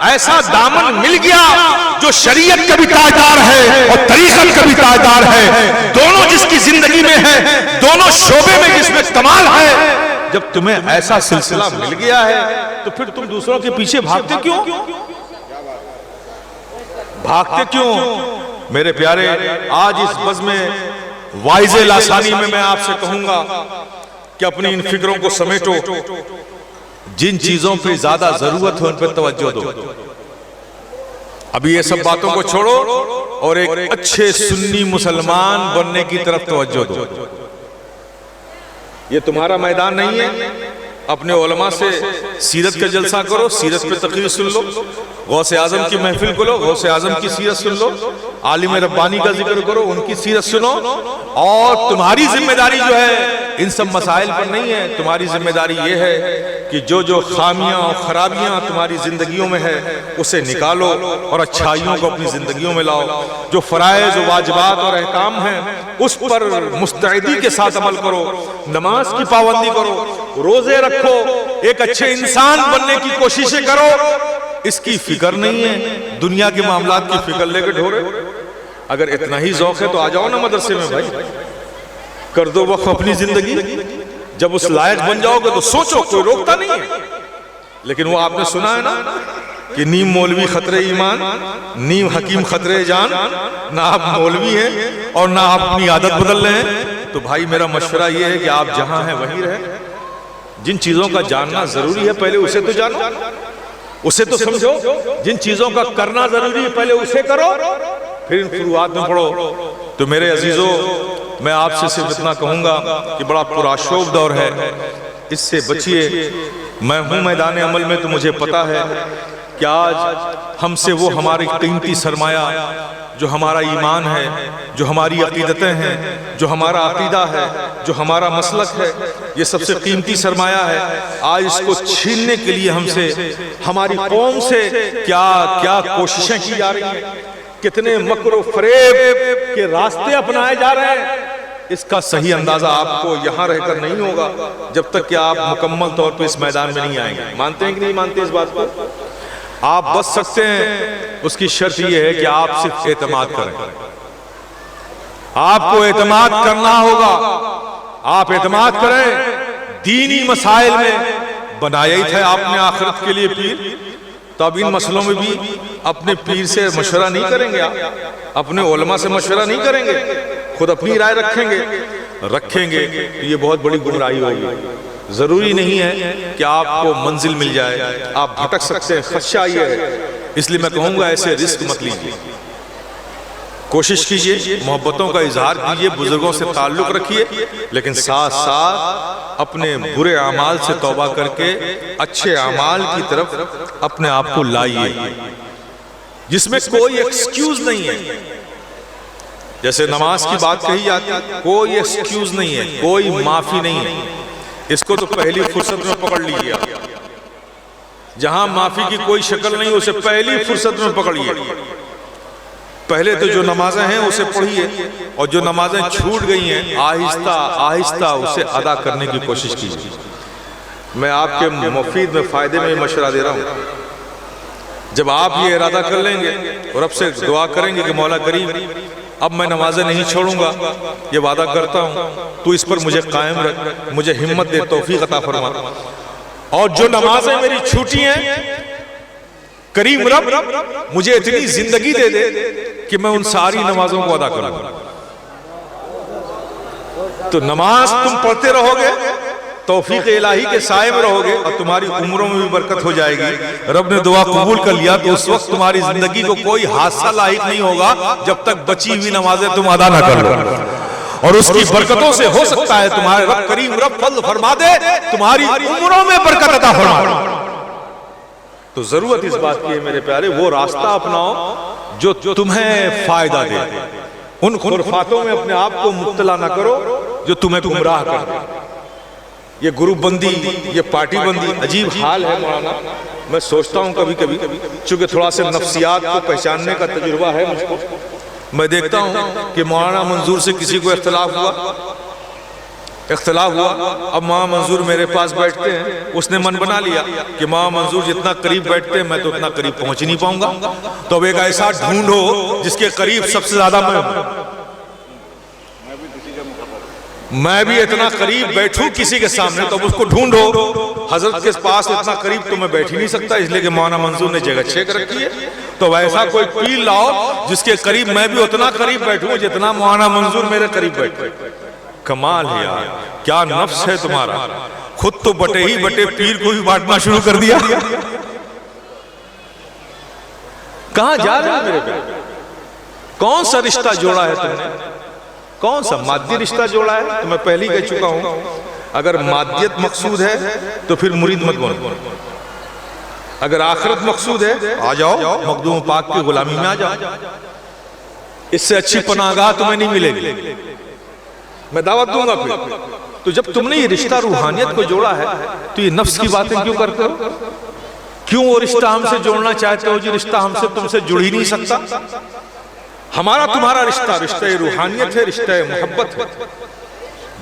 ऐसा दामन मिल गया जो शरीयत का भी ताजदार है और तरीक़त का भी ताजदार है, दोनों जिसकी जिंदगी में है, दोनों शोबे में जिसमें कमाल है, जब तुम्हें ऐसा सिलसिला मिल गया है तो फिर तुम दूसरों के पीछे भागते क्यों? मेरे प्यारे, आज इस बज़ में वाइज़े लासानी में मैं आपसे कहूंगा कि अपनी इन फिक्रों को समेटो, जिन चीजों पे ज्यादा जरूरत है उन पर तवज्जो दो। अभी ये सब बातों को छोड़ो और एक अच्छे सुन्नी मुसलमान बनने की तरफ तवज्जो दो। ये तुम्हारा मैदान नहीं है। अपने उलमा से सीरत का जलसा करो, सीरत पे तकरीर सुन लो, गौसे आजम की महफिल करो, गौसे आजम की सीरत सुन लो, आलिम रब्बानी का जिक्र करो, उनकी सीरत सुनो। और तुम्हारी जिम्मेदारी जो है इन सब मसाइल पर नहीं है। तुम्हारी जिम्मेदारी ये है कि जो जो खामियां और खराबियां तुम्हारी जिंदगियों में है उसे निकालो और अच्छाइयों को अपनी जिंदगियों में लाओ। जो फराइज वाजिबात और अहकाम हैं उस पर मुस्तैदी के साथ अमल करो, नमाज की पाबंदी करो, रोजे रखो, एक अच्छे इंसान बनने की कोशिशें करो। इसकी फिक्र नहीं है, दुनिया के मामलात की फिक्र लेकर ढोरे। अगर इतना ही ज़ौक़ है तो आ जाओ ना मदरसे में भाई, कर दो वक़्फ़ अपनी जिंदगी। जब उस लायक बन जाओगे तो सोचो, कोई रोकता नहीं है। लेकिन वो आपने सुना है ना कि नीम मौलवी खतरे ईमान, नीम हकीम खतरे जान। ना आप मौलवी हैं और ना आप अपनी आदत बदल रहे हैं। तो भाई मेरा मशवरा ये है कि आप जहां हैं वहीं रहें। जिन चीजों का जानना जरूरी है पहले उसे तो जानो, उसे तो समझो। जिन चीजों का करना जरूरी है पहले उसे करो, फिर इन फुरुआत में पढ़ो। तो मेरे अजीजों, मैं आपसे सिर्फ इतना कहूंगा कि बड़ा पुराशोभ दौर है, इससे बचिए। मैं हूं मैदान अमल में तो मुझे पता है कि आज हमसे वो हमारी कीमती सरमाया जो हमारा ईमान है, जो हमारी अकीदतें हैं, जो हमारा अकीदा है, जो हमारा मसलक है, ये सबसे कीमती सरमाया है। आज इसको छीनने के लिए हमसे, हमारी कौम से क्या क्या कोशिशें की जा रही हैं, कितने मकर फरेब के रास्ते अपनाए जा रहे हैं। इसका सही अंदाजा आपको यहां रहकर नहीं होगा जब तक कि आप मुकम्मल तौर पे इस मैदान में नहीं आएंगे। मानते हैं कि नहीं मानते इस बात को? आप बच सकते हैं, उसकी शर्त यह है कि आप सिर्फ एतमाद करें। आपको एतमाद करना होगा। आप एतमाद करें। दीनी मसाइल में बनाया ही था आपने आखिरत के लिए पीर, तो अब इन मसलों में भी अपने पीर से मशवरा नहीं करेंगे, आप अपने उलमा से मशवरा नहीं करेंगे, खुद अपनी राय रखेंगे तो ये बहुत बड़ी गुमराही होगी। जरूरी नहीं है कि आपको मंजिल मिल जाए, आप भटक सकते हैं, खदशा ये है। इसलिए मैं कहूँगा ऐसे रिस्क मत लीजिए, कोशिश कीजिए, मोहब्बतों का इजहार कीजिए, बुजुर्गों से ताल्लुक रखिए, लेकिन साथ साथ अपने बुरे अमाल से तौबा करके अच्छे अमाल की तरफ अपने आप को लाइए, जिसमें कोई एक्सक्यूज नहीं है। जैसे नमाज की बात कही जाती है, कोई एक्सक्यूज नहीं है, कोई माफी नहीं है। इसको तो पहली फुर्सत में पकड़ लीजिए आप। जहां माफी की कोई शक्ल नहीं, उसे पहली फुर्सत में पकड़िए। पहले तो जो नमाजें हैं उसे पढ़िए, और जो नमाजें छूट गई हैं आहिस्ता आहिस्ता उसे अदा करने की कोशिश कीजिए। मैं आपके मुफीद में फायदे में मशवरा दे रहा हूं। जब आप ये इरादा कर लेंगे और रब से दुआ करेंगे कि मौला करीम अब मैं नमाजें नहीं छोड़ूंगा, ये वादा करता हूं, तू इस पर मुझे कायम रख, मुझे हिम्मत दे, तौफीक अता फरमा, और जो नमाजें मेरी छूटी हैं करीम रब मुझे इतनी जिंदगी दे दे कि मैं उन सारी नमाजों को अदा करूंगा। तो नमाज तुम पढ़ते रहोगे, तौफीक इलाही के साए में रहोगे, और तुम्हारी उम्रों में भी बरकत हो जाएगी। रब ने दुआ कबूल कर लिया तो उस वक्त तुम्हारी जिंदगी को कोई हादसा लायक नहीं होगा जब तक बची हुई नमाजें तुम अदा ना कर लो, और उसकी बरकतों से हो सकता है तुम्हारे रब करीम रब फल फरमा दे, तुम्हारी उम्रों में बरकत अता फरमा। तो जरूरत इस बात की है मेरे प्यारे, वो रास्ता अपनाओ जो तुम्हें फायदा दे। उन खुरफातों में अपने आप को मुब्तला ना करो जो तुम्हें गुमराह कर दे। ये ग्रुप बंदी, ये पार्टी बंदी, अजीब हाल है मौलाना। मैं सोचता हूँ कभी कभी, चूंकि थोड़ा सा नफ्सियात को पहचानने का तजुर्बा है मुझको, मैं देखता हूँ कि मौलाना मंजूर से किसी को इख्तलाफ हुआ, अब मौलाना मंजूर मेरे पास बैठते हैं, उसने मन बना लिया कि मौलाना मंजूर जितना करीब बैठते हैं मैं तो उतना करीब पहुंच ही नहीं पाऊंगा, तो अब एक ऐसा ढूंढो जिसके करीब सबसे ज्यादा मैं भी इतना करीब बैठूं किसी के सामने, तो उसको ढूंढो। हजरत के पास इतना करीब तो मैं बैठ ही नहीं सकता, इसलिए कि मौलाना मंजूर ने जगह छेक रखी है, तो वैसा कोई पीर लाओ जिसके करीब मैं भी उतना करीब बैठूं जितना मौलाना मंजूर मेरे करीब बैठे। कमाल है यार, क्या नफ्स है तुम्हारा, खुद तो बटे ही बटे पीर को भी बांटना शुरू कर दिया। कहां जा रहे हो मेरे प्यारे? कौन सा रिश्ता जोड़ा है तुमने? कौन सा मादी रिश्ता जोड़ा है? तो मैं पहले ही कह चुका हूं, अगर मादियत मकसूद है तो फिर मुरीद मत बनो, अगर आखिरत मकसूद है आ जाओ मखदूम पाक की गुलामी में आ जाओ, इससे अच्छी पनाहगाह तुम्हें नहीं मिलेगी, मैं दावत दूंगा। फिर तो जब तुमने ये रिश्ता रूहानियत को जोड़ा है तो ये नफ्स की बातें क्यों करते हो? क्यों वो रिश्ता हमसे जोड़ना चाहते हो जो रिश्ता हमसे तुमसे जुड़ ही नहीं सकता? हमारा तुम्हारा रिश्ता रिश्ता रूहानियत है, रिश्ता मोहब्बत है।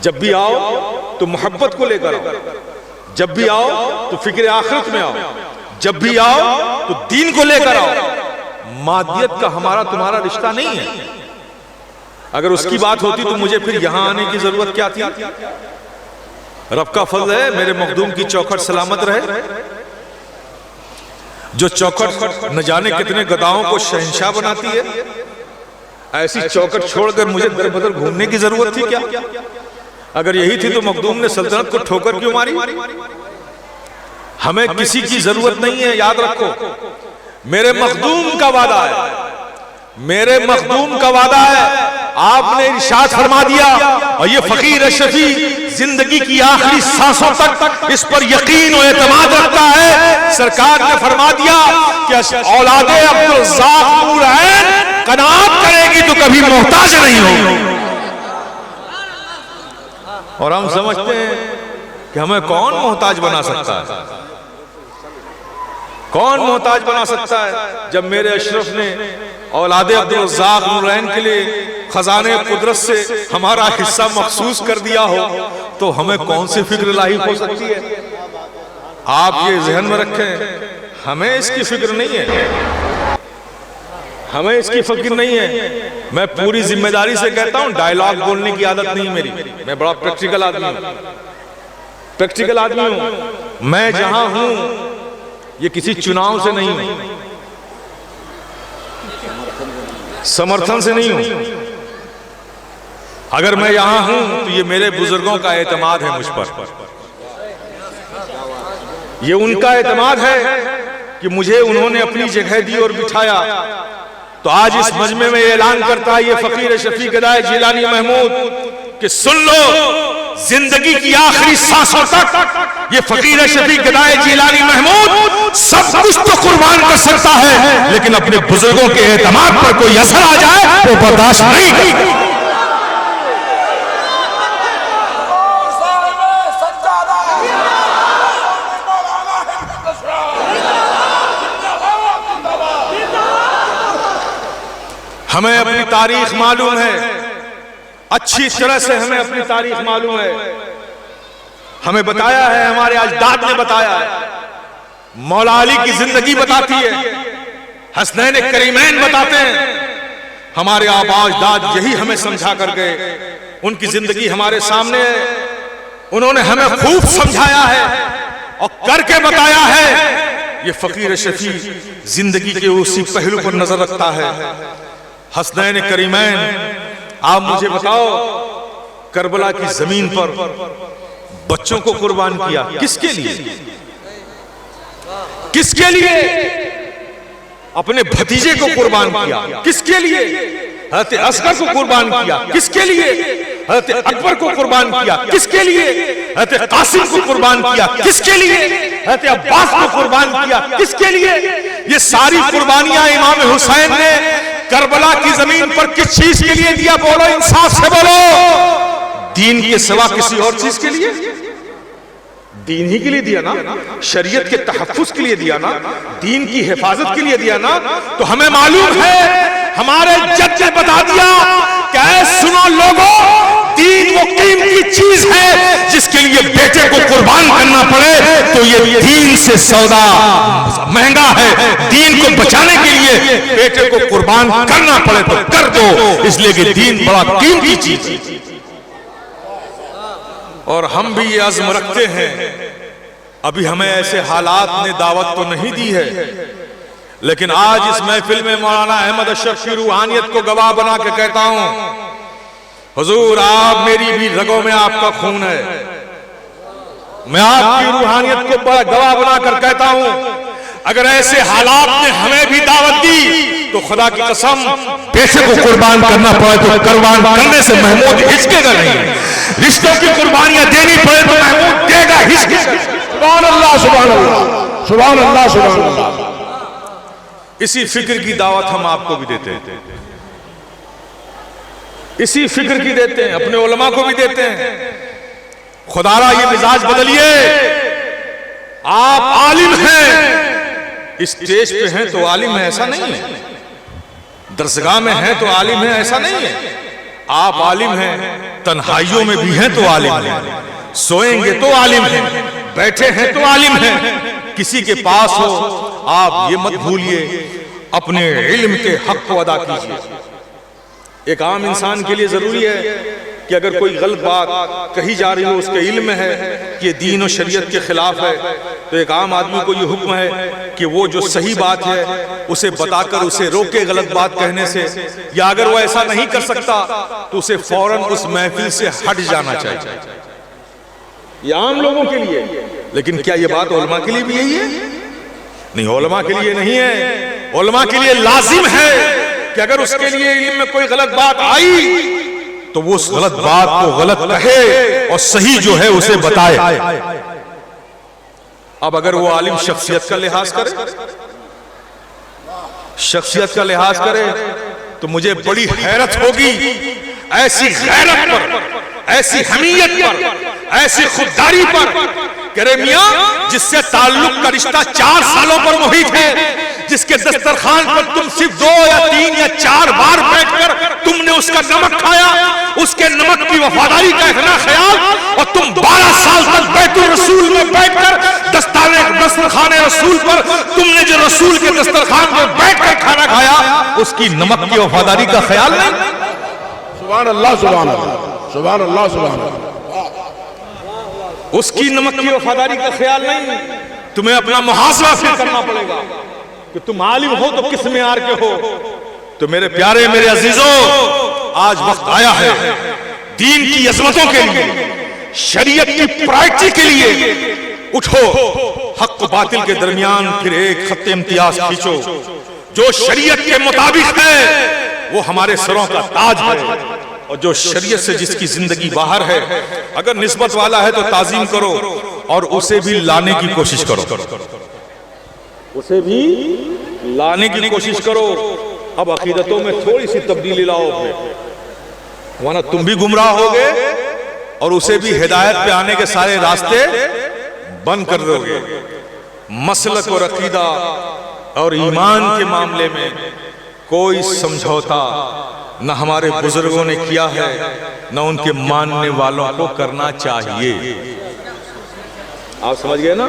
जब भी आओ तो मोहब्बत को लेकर आओ, जब भी आओ तो फिक्र आखिरत में आओ, जब भी आओ तो दीन को लेकर आओ। मादियत का हमारा तुम्हारा रिश्ता नहीं है। अगर उसकी बात होती तो मुझे फिर यहां आने की जरूरत क्या थी? रब का फजल है मेरे मखदूम की चौखट सलामत रहे, जो चौखट न जाने कितने गदाओं को शहंशाह बनाती है, ऐसी चौखट छोड़कर मुझे दर बदर घूमने की जरूरत थी क्या? अगर यही थी तो मखदूम ने सल्तनत को ठोकर क्यों मारी? हमें किसी की जरूरत नहीं है, याद रखो, मेरे मखदूम का वादा है, मेरे मखदूम का वादा है। आपने इरशाद फरमा दिया, और ये फकीर अशरफी जिंदगी की आखिरी सांसों तक इस पर यकीन और एतमाद रखता है। सरकार ने फरमा दिया कि औलादे अब्दुल रज़्ज़ाक़ नूर ऐन कनात करेगी तो कभी मोहताज नहीं होगी। और हम समझते हैं कि हमें कौन मोहताज बना सकता है? कौन मोहताज बना सकता है? जब मेरे अशरफ ने औलादे अब्दुल रज़्ज़ाक़ नूरैन के लिए खजाने कुदरत से हमारा हिस्सा मखसूस कर दिया हो, तो हमें कौन सी फिक्र लाहिक हो सकती है? आप ये ज़हन में रखें, हमें इसकी फिक्र नहीं है, हमें इसकी फिक्र नहीं है। मैं पूरी जिम्मेदारी से कहता हूं, डायलॉग बोलने की आदत नहीं मेरी, मैं बड़ा प्रैक्टिकल आदमी हूं, प्रैक्टिकल आदमी हूं। मैं जहां हूं ये किसी चुनाव से नहीं हूं, समर्थन से नहीं हूं। अगर मैं यहां हूं तो ये मेरे बुजुर्गों का एतमाद है मुझ पर, ये उनका एतमाद है कि मुझे उन्होंने अपनी जगह दी और बिठाया। तो आज इस मजमे में ऐलान करता है ये फकीर शफी गदाए जिलानी महमूद कि सुन लो, जिंदगी की आखिरी सांसों तक ये फकीर शफी गदाए जिलानी महमूद सब कुछ तो कुर्बान कर सकता है, लेकिन अपने बुजुर्गों के एतमाद पर कोई असर आ जाए वो बर्दाश्त नहीं करेगा। हमें अपनी तारीख मालूम है, अच्छी तरह से हमें अपनी तारीख मालूम है। हमें बताया है, हमारे अजदाद ने बताया है। मौला अली की जिंदगी बताती है, हसनैन करीमैन बताते हैं। हमारे आबा अजदाद यही हमें समझा कर गए। उनकी जिंदगी हमारे सामने है, उन्होंने हमें खूब समझाया है और करके बताया है। ये फकीर शफी जिंदगी के उसी पहलू पर नजर रखता है। हसनैन करीमैन, आप मुझे बताओ, करबला की जमीन पर बच्चों को कुर्बान किया, किसके लिए? किसके लिए? अपने भतीजे को कुर्बान किया, किसके लिए? हज़रत असगर को कुर्बान किया, किसके लिए? हज़रत अकबर को कुर्बान किया, किसके लिए? हज़रत कासिम को कुर्बान किया, किसके लिए? हज़रत अब्बास को कुर्बान किया, किसके लिए? ये सारी कुर्बानियां इमाम हुसैन ने करबला की जमीन पर किस चीज के लिए दिया? बोलो, इंसाफ से बोलो। दीन के सिवा किसी और चीज के लिए? दीन ही के लिए दिया ना, शरीयत के तहफ्फुज के लिए दिया ना, दीन की हिफाजत के लिए दिया ना। तो हमें मालूम है, हमारे जज ने बता दिया कि सुनो लोगों, दीन वो कीमती चीज है जिसके लिए बेटे को कुर्बान करना पड़े तो ये दीन से सौदा महंगा है। दीन को बचाने के लिए बेटे को कुर्बान करना पड़े तो कर दो, इसलिए कि दीन बड़ा कीमती चीज है। और हम भी ये अज़्म रखते हैं। अभी हमें ऐसे हालात ने दावत तो नहीं दी है, लेकिन आज इस महफिल में मौलाना अहमद अशरफ की रूहानियत को गवाह बना के कहता हूं, हुजूर आप मेरी भी रगों में आपका खून है। मैं आपकी रूहानियत को गवाह बनाकर कहता हूं, अगर ऐसे हालात ने हमें भी दावत दी तो खुदा की कसम पैसे को कुर्बान करना पड़े तो कुर्बान करने से महमूद हिचकेगा नहीं। रिश्तों की कुर्बानियां देनी पड़े तो महमूद देगा, हिचकेगा। सुभान अल्लाह, सुभान अल्लाह, सुभान अल्लाह, सुभान अल्लाह। इसी फिक्र की दावत हम आपको भी देते हैं, इसी फिक्र की देते हैं, अपने उलमा को भी देते हैं। खुदारा ये मिजाज बदलिए। आप आलिम हैं, इस स्टेज पे हैं तो आलिम है ऐसा नहीं है, दरसगाह में हैं तो आलिम है ऐसा नहीं है। आप आलिम हैं, तन्हाइयों में भी हैं तो आलिम हैं, सोएंगे तो आलिम हैं, बैठे हैं तो आलिम हैं। किसी के पास हो आप ये मत भूलिए, अपने इल्म के हक को अदा कीजिए। एक आम इंसान के लिए जरूरी है कि अगर कोई गलत बात कही जा रही हो, उसके इल्म है कि दीन और शरीयत के खिलाफ है, तो एक आम आदमी को ये हुक्म है कि वो जो सही बात है उसे बताकर उसे रोके गलत बात कहने से, या अगर वो ऐसा नहीं कर सकता तो उसे फौरन उस महफिल से हट जाना चाहिए। ये आम लोगों के लिए, लेकिन क्या ये बात उलमा के लिए भी यही है? नहीं, उलमा के लिए नहीं है। उलमा के लिए लाजिम है कि अगर उसके लिए इल्म में कोई गलत बात आई तो वो उस गलत बात को गलत कहे और सही जो है उसे बताए। अब अगर वो आलिम शख्सियत का लिहाज करे, शख्सियत का लिहाज करे, तो मुझे बड़ी हैरत होगी ऐसी गैरत पर, ऐसी हमीयत पर, ऐसी खुददारी पर। करे मियां, जिससे ताल्लुक का रिश्ता 4 सालों पर मुहित है, जिसके दस्तरखान पर तुम सिर्फ 2 या 3 या 4 बार बैठकर तुमने उसका नमक खाया, उसके नमक की वफादारी का इतना ख्याल, और तुम 12 साल तक बैतुल रसूल में बैठकर दस्तरखाने रसूल पर तुमने जो रसूल के दस्तरखान पर बैठकर खाना खाया, उसकी नमक की वफादारी का ख्याल नहीं। सुभान अल्लाह, सुभान अल्लाह, सुभान अल्लाह, सुभान अल्लाह। उसकी नमक की वफादारी का ख्याल नहीं। तुम्हें अपना मुहासबा फिर करना पड़ेगा कि तुम आलिम हो तो किस मेयार के हो। तो मेरे प्यारे, मेरे अजीजों, आज वक्त आया है दीन की अजमतों के लिए, शरीयत की प्रायोरिटी के लिए उठो। हक व बातिल के दरमियान फिर एक खत्ते इम्तियाज खींचो। जो शरीयत के मुताबिक है वो हमारे सरों का ताज है, और जो शरीयत से जिसकी जिंदगी बाहर है, अगर निस्बत वाला है तो ताजीम करो और उसे भी लाने की कोशिश करो, उसे भी लाने की कोशिश करो। अब अकीदतों में थोड़ी सी तब्दीली लाओ अपने, वरना तुम भी गुमराह होगे और उसे भी हिदायत पे आने के सारे रास्ते बंद कर दोगे। मसलक और अकीदा और ईमान के मामले में कोई समझौता न हमारे बुजुर्गों ने किया है, न उनके मानने वालों को करना चाहिए। आप समझ गए ना?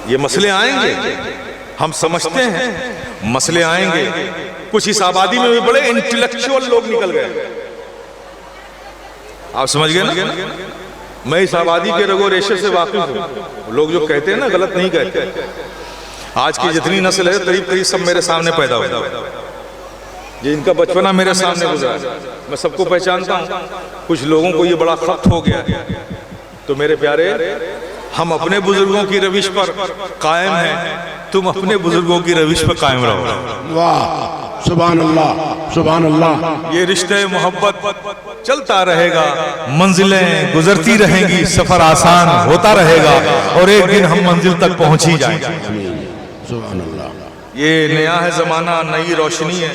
ये मसले आएंगे, हम समझते हैं मसले आएंगे। कुछ इस आबादी में भी बड़े इंटेलेक्चुअल लोग निकल गए, आप समझ गए ना? मैं इस आबादी के रगो रेशे से वाकिफ हूं। लोग जो कहते हैं ना, गलत नहीं कहते। आज की जितनी नस्ल है करीब करीब सब मेरे सामने पैदा हुआ, जिनका बचपना मेरे सामने गुजरा है, मैं सबको पहचानता हूं। कुछ लोगों को ये बड़ा खत हो गया। तो मेरे प्यारे, हम अपने बुजुर्गों की रविश पर कायम हैं, तुम अपने बुजुर्गों की रविश पर कायम रहो। वाह, सुभान अल्लाह, सुभान अल्लाह। ये रिश्ते मोहब्बत चलता रहेगा, मंजिलें गुजरती रहेंगी, सफर आसान होता रहेगा और एक दिन हम मंजिल तक पहुंच ही जाएंगे। सुभान अल्लाह। ये नया है जमाना, नई रोशनी है।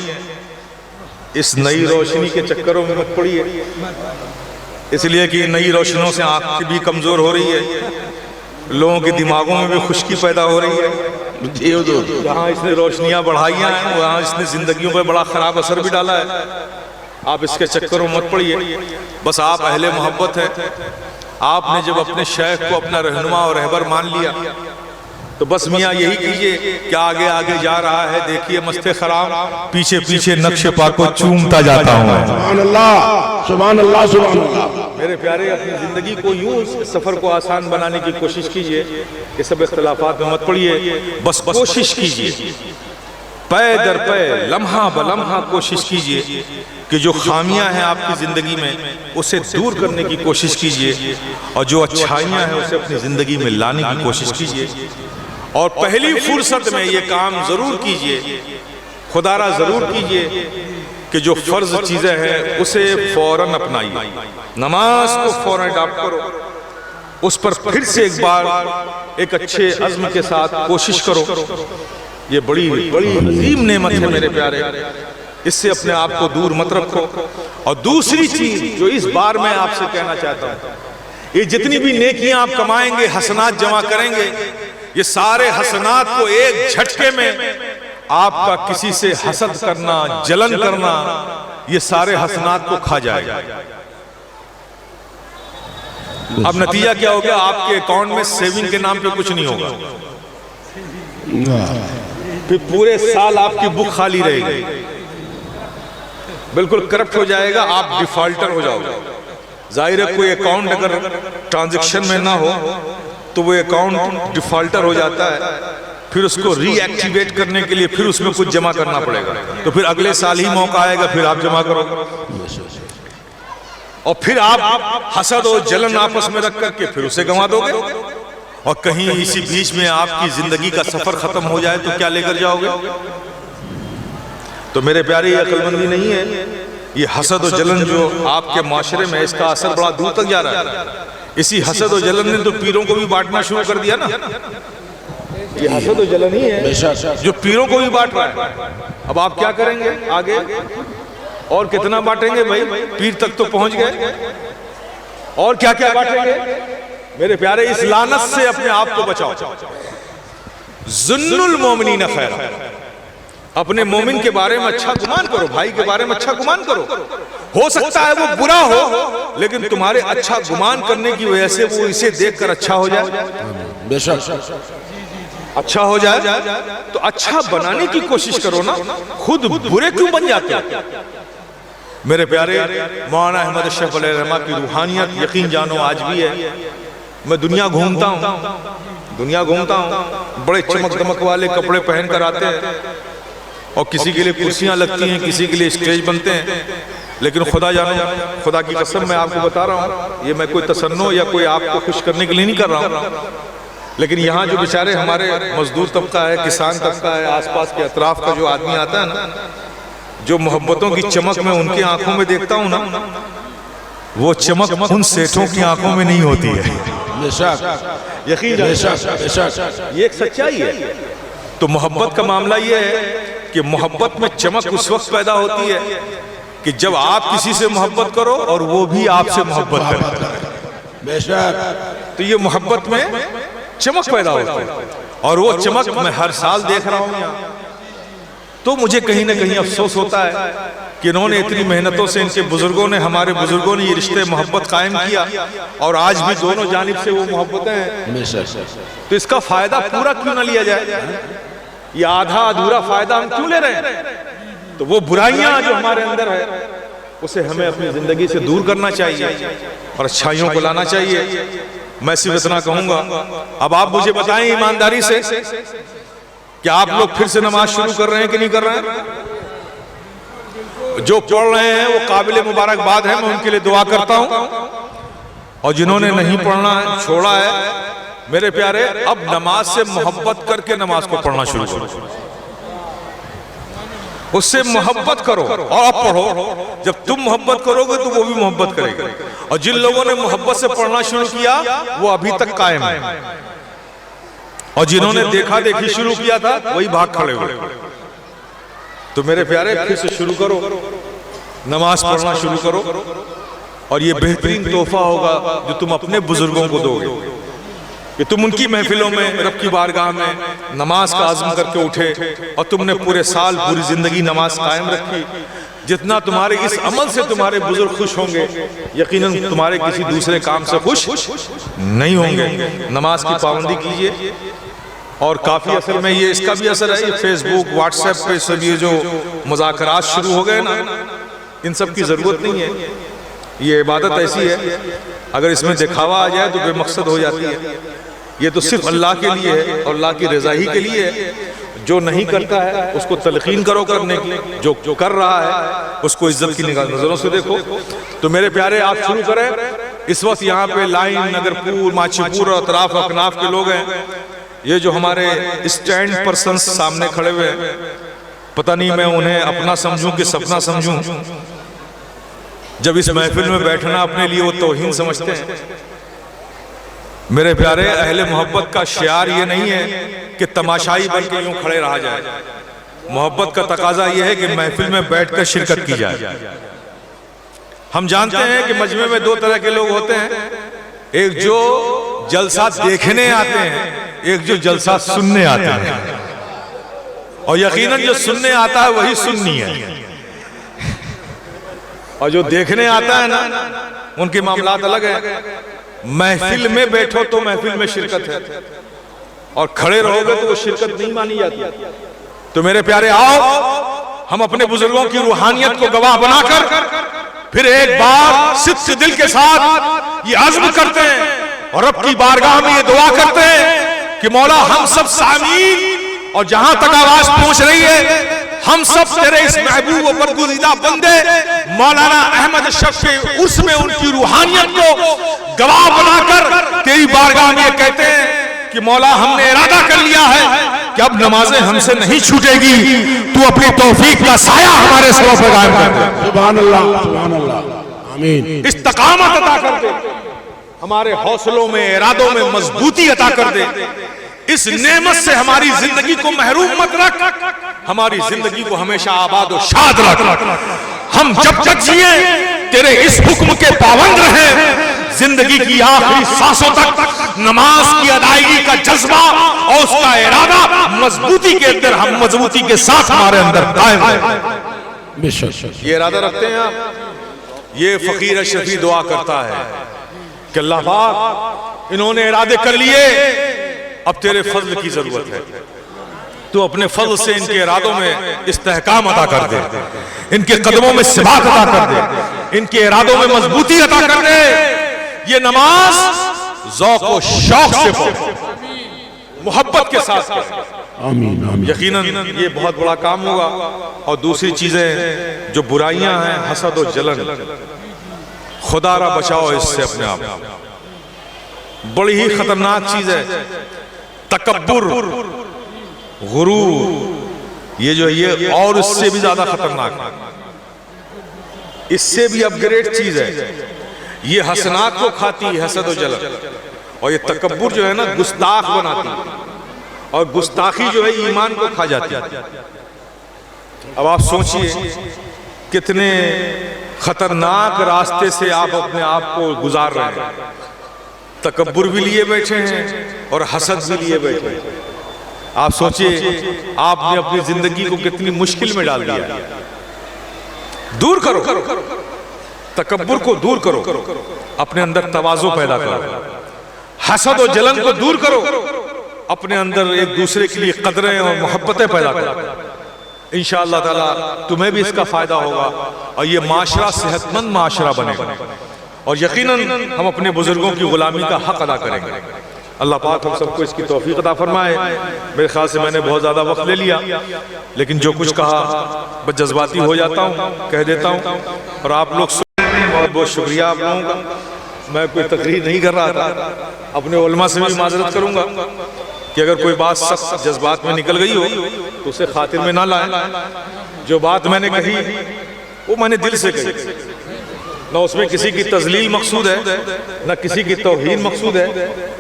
इस नई रोशनी के चक्करों में मत पड़िए, इसलिए कि नई रोशनियों से आंख भी कमजोर हो रही है, लोगों के दिमागों में भी खुश्की पैदा हो रही है। जहाँ इसने रोशनियां बढ़ाई हैं वहाँ इसने जिंदगियों पर बड़ा खराब असर भी डाला है। आप इसके चक्करों में मत पड़िए। बस आप अहले मोहब्बत हैं, आपने जब अपने शेख को अपना रहनुमा और रहबर मान लिया तो बस मियाँ यही कीजिए कि आगे आगे जा रहा है, देखिए मस्ते खराब, पीछे पीछे नक्शे पा को चूमता जाता हूँ। सुभान अल्लाह, सुभान अल्लाह, सुभान अल्लाह। मेरे प्यारे, अपनी जिंदगी को यूं सफर को आसान बनाने की कोशिश कीजिए। ये सब इख्तिलाफात में मत पड़िए, बस कोशिश कीजिए, पै दर पै, लम्हा ब लम्हा कोशिश कीजिए कि जो खामियां हैं आपकी जिंदगी में उसे दूर करने की कोशिश कीजिए, और जो अच्छाइयां हैं उसे अपनी जिंदगी में लाने की कोशिश कीजिए। और पहली फुर्सत में ये काम जरूर कीजिए, खुदारा जरूर कीजिए कि जो फर्ज चीजें हैं उसे फौरन अपनाइए। नमाज को फौरन अडॉप्ट करो, उस पर फिर से एक बार एक अच्छे अज़्म के साथ कोशिश करो। ये बड़ी बड़ी अजीम नेमत है मेरे प्यारे, इससे अपने आप को दूर मत रखो। और दूसरी चीज जो इस बार मैं आपसे कहना चाहता हूँ, ये जितनी भी नेकियां आप कमाएंगे, हसनात जमा करेंगे, ये सारे हसनात को एक झटके में आपका किसी से हसद करना, जलन करना, ये सारे हसनात को खा जाएगा। अब नतीजा क्या हो गया? आपके अकाउंट में सेविंग के नाम पे कुछ नहीं होगा, फिर पूरे साल आपकी बुक खाली रहेगी, बिल्कुल करप्ट हो जाएगा, आप डिफॉल्टर हो जाओगे। जाहिर है कोई अकाउंट अगर ट्रांजैक्शन में ना हो तो वो अकाउंट डिफॉल्टर हो जाता है, फिर उसको रीएक्टिवेट करने के लिए फिर उसमें कुछ जमा करना पड़ेगा, तो फिर अगले साल ही मौका आएगा, फिर आप जमा करोगे, और फिर आप हसद और जलन आपस में रख करके फिर उसे गंवा दोगे। और कहीं इसी बीच में आपकी जिंदगी का सफर खत्म हो जाए तो क्या लेकर जाओगे? तो मेरे प्यारे, ये अक्लमंदी नहीं है। ये हसद और जलन जो आपके माशरे में, इसका असर बड़ा दूर तक जा रहा है। इसी हसद और जलन ने तो पीरों को भी बांटना शुरू कर दिया ना। ये हसद और जलन ही है जो पीरों को भी बांट रहा है। अब आप क्या करेंगे आगे? और कितना बांटेंगे भाई? पीर तक तो पहुंच गए, और क्या क्या बांटेंगे? मेरे प्यारे, इस लानत से अपने आप को बचाओ। जुन्नुल मोमिनीन खैरा, अपने मोमिन के बारे में अच्छा गुमान करो, भाई के बारे में अच्छा गुमान करो। हो सकता है वो बुरा हो, लेकिन तुम्हारे अच्छा गुमान करने की वजह से वो इसे देखकर अच्छा हो जाए, बेशक अच्छा हो जाए। तो अच्छा बनाने की कोशिश करो ना, खुद बुरे क्यों बन जाते हो? मेरे प्यारे, मौलाना अहमद अशरफ अलैहि रहमा की रूहानियत यकीन जानो आज भी है। मैं दुनिया घूमता हूँ, दुनिया घूमता हूँ, बड़े चमक दमक वाले कपड़े पहन कर आते हैं और किसी के लिए कुर्सियां लगती हैं, किसी के लिए स्टेज बनते हैं। लेकिन खुदा जानो, खुदा की कसम मैं आपको बता रहा हूँ, ये मैं कोई तसन्नो या कोई आपको खुश करने के लिए नहीं कर रहा हूँ, लेकिन यहाँ जो बेचारे हमारे मजदूर तबका है, किसान तबका है, आसपास के अतराफ का जो आदमी आता है ना, जो मोहब्बतों की चमक मैं उनकी आंखों में देखता हूँ ना, वो चमक उन सेठों की आंखों में नहीं होती है। यकीन, ये एक सच्चाई है। तो मोहब्बत का मामला ये है कि मोहब्बत में चमक उस वक्त पैदा होती है कि जब आप किसी से मोहब्बत करो और वो भी आपसे मोहब्बत करे। बेशक। तो ये मोहब्बत में चमक पैदा होती है, और वो चमक मैं हर साल देख रहा हूँ यहाँ। तो मुझे कहीं ना कहीं अफसोस होता है कि इन्होंने इतनी मेहनतों से, इनके बुजुर्गों ने, हमारे बुजुर्गों ने ये रिश्ते मोहब्बत कायम किया, और आज भी दोनों जानिब से वो मोहब्बतें हैं। तो इसका फायदा पूरा क्यों ना लिया जाए? ये आधा अधूरा फायदा हम क्यों ले रहे हैं? तो वो बुराइयां जो हमारे अंदर है उसे हमें अपनी जिंदगी से दूर करना चाहिए और अच्छाइयों को लाना चाहिए। मैं सिर्फ इतना कहूंगा, अब आप मुझे बताएं ईमानदारी से कि आप लोग फिर से नमाज शुरू कर रहे हैं कि नहीं कर रहे हैं? जो पढ़ रहे हैं वो काबिल मुबारकबाद है, मैं उनके लिए दुआ करता हूं, और जिन्होंने नहीं पढ़ना है, छोड़ा है, मेरे प्यारे, अब नमाज से मोहब्बत करके नमाज को पढ़ना शुरू करो, उससे मोहब्बत करो और अब पढ़ो। जब तुम मोहब्बत करोगे तो वो भी मोहब्बत करेगा, और जिन लोगों ने मोहब्बत से पढ़ना शुरू किया वो अभी तक कायम है, और जिन्होंने देखा देखी शुरू किया था वही भाग खड़े हुए। तो मेरे प्यारे, फिर से शुरू करो, नमाज पढ़ना शुरू करो, और ये बेहतरीन तोहफा होगा जो तुम अपने बुजुर्गों को दोगे कि तुम उनकी महफिलों में, रब की बारगाह में नमाज का आज़म करके उठे, और तुमने पूरे साल, पूरी जिंदगी नमाज कायम रखी। जितना तुम्हारे इस अमल से तुम्हारे बुजुर्ग खुश होंगे, यकीनन तुम्हारे किसी दूसरे काम से खुश नहीं होंगे। नमाज की पाबंदी कीजिए, और काफी असर में ये इसका भी असर है, ये फेसबुक, व्हाट्सएप पे सब ये जो मुज़ाकरात शुरू हो गए ना, इन सब की जरूरत नहीं है। ये इबादत ऐसी है, अगर इसमें दिखावा आ जाए तो बेमकसद हो जाती है। ये तो सिर्फ अल्लाह के लिए है और अल्लाह की रज़ा ही के लिए है। जो नहीं करता है उसको तलकीन करो करने की, जो कर रहा है उसको इज्जत की नजरों से देखो। तो मेरे प्यारे, आप शुरू करें। इस वक्त यहाँ पे लाइन, नगरपुर, माचीपुर और अतराफ अकनाफ के लोग हैं। ये जो हमारे स्टैंड पर्सन सामने खड़े हुए हैं, पता नहीं मैं उन्हें अपना समझूं कि सपना समझूं। जब इस महफिल में बैठना अपने लिए वो तौहीन समझते हैं। मेरे प्यारे, अहले मोहब्बत का शियार ये नहीं है कि तमाशाई बन के यूं खड़े रहा जाए। मोहब्बत का तकाजा ये है कि महफिल में बैठकर शिरकत की जाए। हम जानते हैं कि मजमे में दो तरह के लोग होते हैं, एक जो जलसा देखने आते हैं, एक जो जलसा सुनने आते हैं। और यकीनन जो सुनने आता है वही सुन्नी है, और जो देखने आता है ना, उनके मामलात अलग है। महफिल में बैठो तो महफिल में शिरकत है, और खड़े रहोगे तो वो शिरकत नहीं मानी जाती। तो मेरे प्यारे, आओ हम अपने बुजुर्गों की रूहानियत को गवाह बनाकर फिर एक बार सिद्ध दिल के साथ ये अज़्म करते हैं, और रब की बारगाह में ये दुआ करते हैं कि मौला, हम सब सामीन, और जहां तक आवाज पहुंच रही है, हम सब तेरे इस महबूब और बरगुज़ीदा बंदे मौलाना अहमद अशरफ के उसमें उनकी रूहानियत को गवाह बनाकर तेरी बारगाह में कहते हैं कि मौला, हमने इरादा कर लिया है कि अब नमाजें हमसे नहीं छूटेगी, तू अपनी तौफीक का साया हमारे सरों पर कायम कर दे। सुभान अल्लाह, सुभान अल्लाह, आमीन। इस्तिकामत अता कर दे, हमारे हौसलों में, इरादों में मजबूती अता कर दे। इस नेमत से हमारी जिंदगी को महरूम मत रख, हमारी जिंदगी को हमेशा आबाद और शाद रख। हम जब तक जिए तेरे इस हुक्म के पाबंद रहे, जिंदगी की आखिरी सांसों तक नमाज की अदायगी का जज्बा और उसका इरादा मजबूती के अंदर, हम मजबूती के साथ हमारे अंदर कायम है। ये इरादा रखते हैं आप। ये फकीर अशरफी दुआ करता है कि अल्लाह पाक, इन्होंने इरादे कर लिए, अब तेरे फजल की जरूरत है, तू अपने फजल से इनके इरादों में इस्तेहकाम अता कर दे, इनके कदमों में सिबात अता कर दे, इनके इरादों में मजबूती अता कर दे। ये नमाज ज़ौक़ और शौक़ से पढ़ो, मोहब्बत के साथ करें, आमीन आमीन। यकीनन ये बहुत बड़ा काम होगा। और दूसरी चीजें जो बुराइयां हैं, हसद और जलन, खुदारा बचाओ इससे अपने आप। बड़ी ही खतरनाक चीज है तकब्बुर, गुरूर, ये जो ये और इससे भी ज्यादा खतरनाक है, इससे भी अपग्रेड चीज है। ये हसनात को खाती है, हसद और जलन, और ये तकब्बुर जो है ना गुस्ताख बनाती है, और गुस्ताखी जो है ईमान को खा जाती है। अब आप सोचिए कितने खतरनाक रास्ते से आप अपने आप को गुजार रहे हैं। तकब्बुर भी लिए बैठे हैं और हसद भी लिए बैठे हैं। आप सोचिए आपने अपनी जिंदगी को कितनी मुश्किल में डाल दिया है। दूर करो तकब्बुर को, दूर करो, अपने अंदर तवाज़ु पैदा करो, हसद और जलन को दूर करो, अपने अंदर एक दूसरे के लिए कदरें और मोहब्बतें पैदा करो। इंशाअल्लाह ताला तुम्हें भी इसका फायदा होगा और ये माशरा सेहतमंद माशरा बनेगा, और यकीनन हम अपने बुजुर्गों की गुलामी का हक अदा करेंगे। अल्लाह पाक हम सबको इसकी तौफीक अता फरमाए। मेरे ख्याल से मैंने बहुत ज़्यादा वक्त ले लिया, लेकिन जो कुछ कहा बस जज्बाती हो जाता हूँ, कह देता हूँ, और आप लोग बहुत बहुत शुक्रिया आप लोगों का। मैं कोई तकरीर नहीं कर रहा था, अपने उलमा से भी माजरत करूँगा कि अगर कोई बात सख्त जज्बात में निकल गई हो तो उसे खातिर में ना लाएं। जो बात मैंने कही वो मैंने दिल से कही, ना उसमें किसी की तजलील मकसूद है, ना किसी की तौहीन मकसूद है।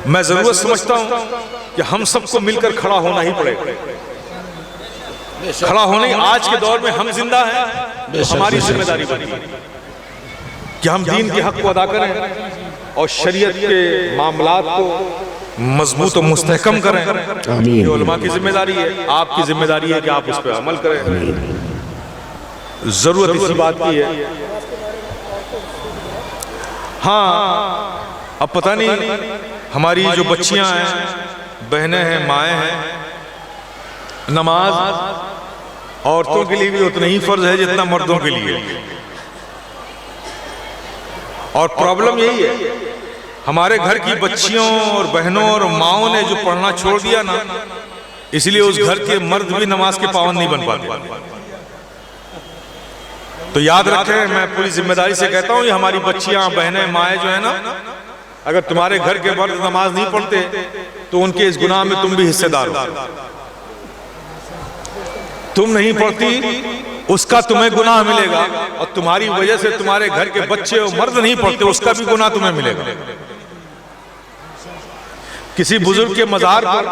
मैं जरूरत समझता हूँ कि हम सबको मिलकर खड़ा होना ही पड़ेगा। खड़ा होने आज के दौर में हम जिंदा हैं, तो हमारी जिम्मेदारी बनती है कि हम दीन के हक को अदा करें और शरीयत के मामलात को मजबूत और मुस्तहकम करें। ये उलमा की जिम्मेदारी है, आपकी जिम्मेदारी है कि आप उस पर अमल करें। जरूरत इसी बात की है। हाँ, अब पता नहीं हमारी जो बच्चियां हैं, बहनें हैं, माएँ हैं, नमाज औरतों के लिए भी उतना ही फर्ज है जितना मर्दों के लिए। और प्रॉब्लम यही है, हमारे घर की बच्चियों और बहनों और माओं ने जो पढ़ना छोड़ दिया ना, इसलिए उस घर के मर्द भी नमाज के पाबंद नहीं बन पाते। तो याद रखें, मैं पूरी जिम्मेदारी से कहता हूँ, ये हमारी बच्चियां, बहनें, माएँ जो है ना, अगर तुम्हारे घर के मर्द नमाज नहीं पढ़ते तो उनके इस गुनाह में तुम भी हिस्सेदार हो। तुम नहीं पढ़ती उसका तुम्हें गुनाह मिलेगा, और तुम्हारी वजह से तुम्हारे घर के बच्चे और मर्द नहीं पढ़ते उसका भी गुनाह तुम्हें मिलेगा। किसी बुजुर्ग के मजार पर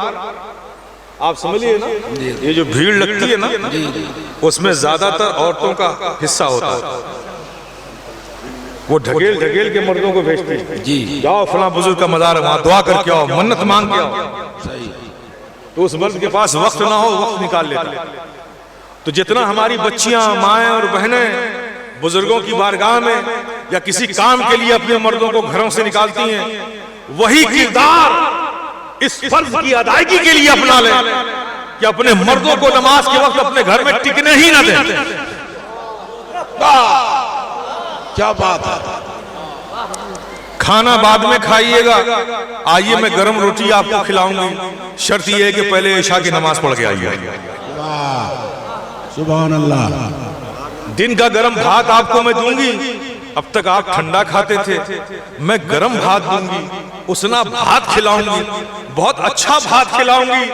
आप समझिए ना, ये जो भीड़ लगती है ना, उसमें ज्यादातर औरतों का हिस्सा होता है। वो ढकेल ढकेल के मर्दों को भेजती है, जी जाओ फला बुजुर्ग का मजार, वहां दुआ करके आओ, मन्नत मांग के आओ। तो उस मर्द के पास वक्त ना हो, वक्त निकाल लेता। तो जितना हमारी बच्चियां, माएँ और बहनें बुजुर्गों की बारगाह में या किसी काम के लिए अपने मर्दों को घरों से निकालती हैं, वही किरदार इस फर्ज की अदायगी के लिए अपना ले कि अपने मर्दों को नमाज के वक्त अपने घर में टिकने ही ना दें। क्या बात है। खाना बाद में खाइएगा, आइए मैं गरम रोटी आपको खिलाऊंगी, शर्त यह है कि पहले इशा की नमाज पढ़ के आइए। सुभान अल्लाह। दिन का गरम भात आपको मैं दूंगी, अब तक आप ठंडा खाते थे, मैं गरम भात दूंगी, उसना भात खिलाऊंगी, बहुत अच्छा भात खिलाऊंगी,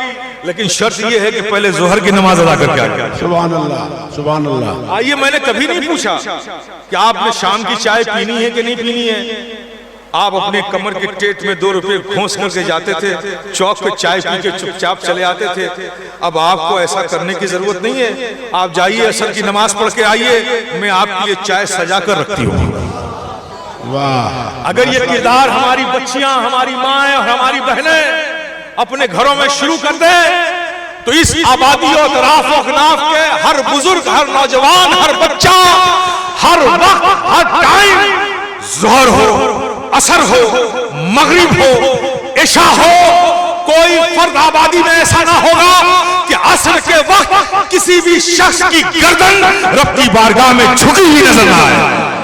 लेकिन शर्त यह है कि पहले जोहर की नमाज अदा करके आइए। सुभान अल्लाह, सुभान अल्लाह। आइए, मैंने कभी नहीं पूछा कि आपने शाम की चाय पीनी है कि नहीं पीनी है। आप अपने कमर के टेट में 2 रुपए खोस करके जाते थे, चौक पे चाय पी के चुपचाप चले आते थे। अब आपको ऐसा करने की जरूरत नहीं है। आप जाइए, असर की नमाज पढ़ के आइए, मैं आपके लिए चाय सजा कर रखती हूँ। वाह। अगर ये किरदार हमारी बच्चियां, हमारी माएँ और हमारी बहनें अपने घरों में शुरू कर दे, तो इस आबादी और तराफ और खनाफ के हर बुजुर्ग, हर नौजवान, हर बच्चा, हर वक्त, हर टाइम, जोहर हो, असर हो, मगरिब हो, इशा हो, कोई फर्द आबादी में ऐसा ना होगा कि असर के वक्त किसी भी शख्स की गर्दन रब की बारगाह में झुकी हुई नजर ना आए।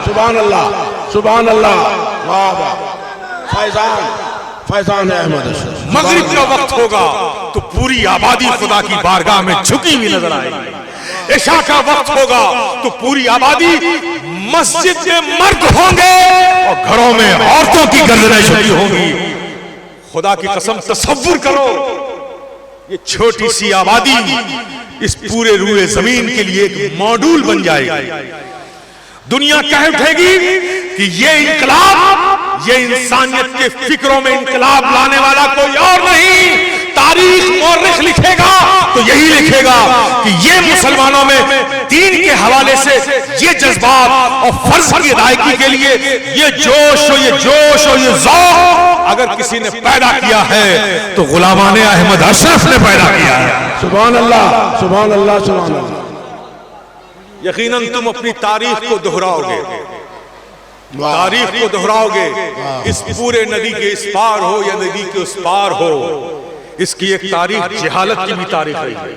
सुभान अल्लाह, सुभान अल्लाह। वाह वाह। फैजान अहमद। मगरिब का वक्त होगा तो पूरी आबादी खुदा की बारगाह में झुकी हुई नजर आएगी। इशा का वक्त होगा तो पूरी आबादी मस्जिद में मर्द होंगे और घरों में औरतों की गर्दनें झुकी होंगी। खुदा की कसम तसव्वुर करो, ये छोटी सी आबादी इस पूरे रूए जमीन के लिए एक मॉड्यूल बन जाएगी। दुनिया कह उठेगी कि ये इनकलाब, ये इंसानियत के फिक्रों में इनकलाब लाने वाला कोई और नहीं। तारीख मौरिख लिखेगा तो यही लिखेगा कि ये मुसलमानों में दीन के हवाले से ये जज्बात और फर्ज की अदायगी के लिए ये जोश और ये ज़ौक़ अगर किसी ने पैदा किया है तो गुलामाने अहमद अशरफ ने पैदा किया है। सुभान अल्लाह, सुभान अल्लाह, सुभान अल्लाह। यकीनन तुम अपनी तारीख को दोहराओगे, तारीख को दोहराओगे। इस पूरे नदी के इस पार हो या नदी के उस पार हो, इसकी एक तारीख जिहालत की भी तारीख रही है।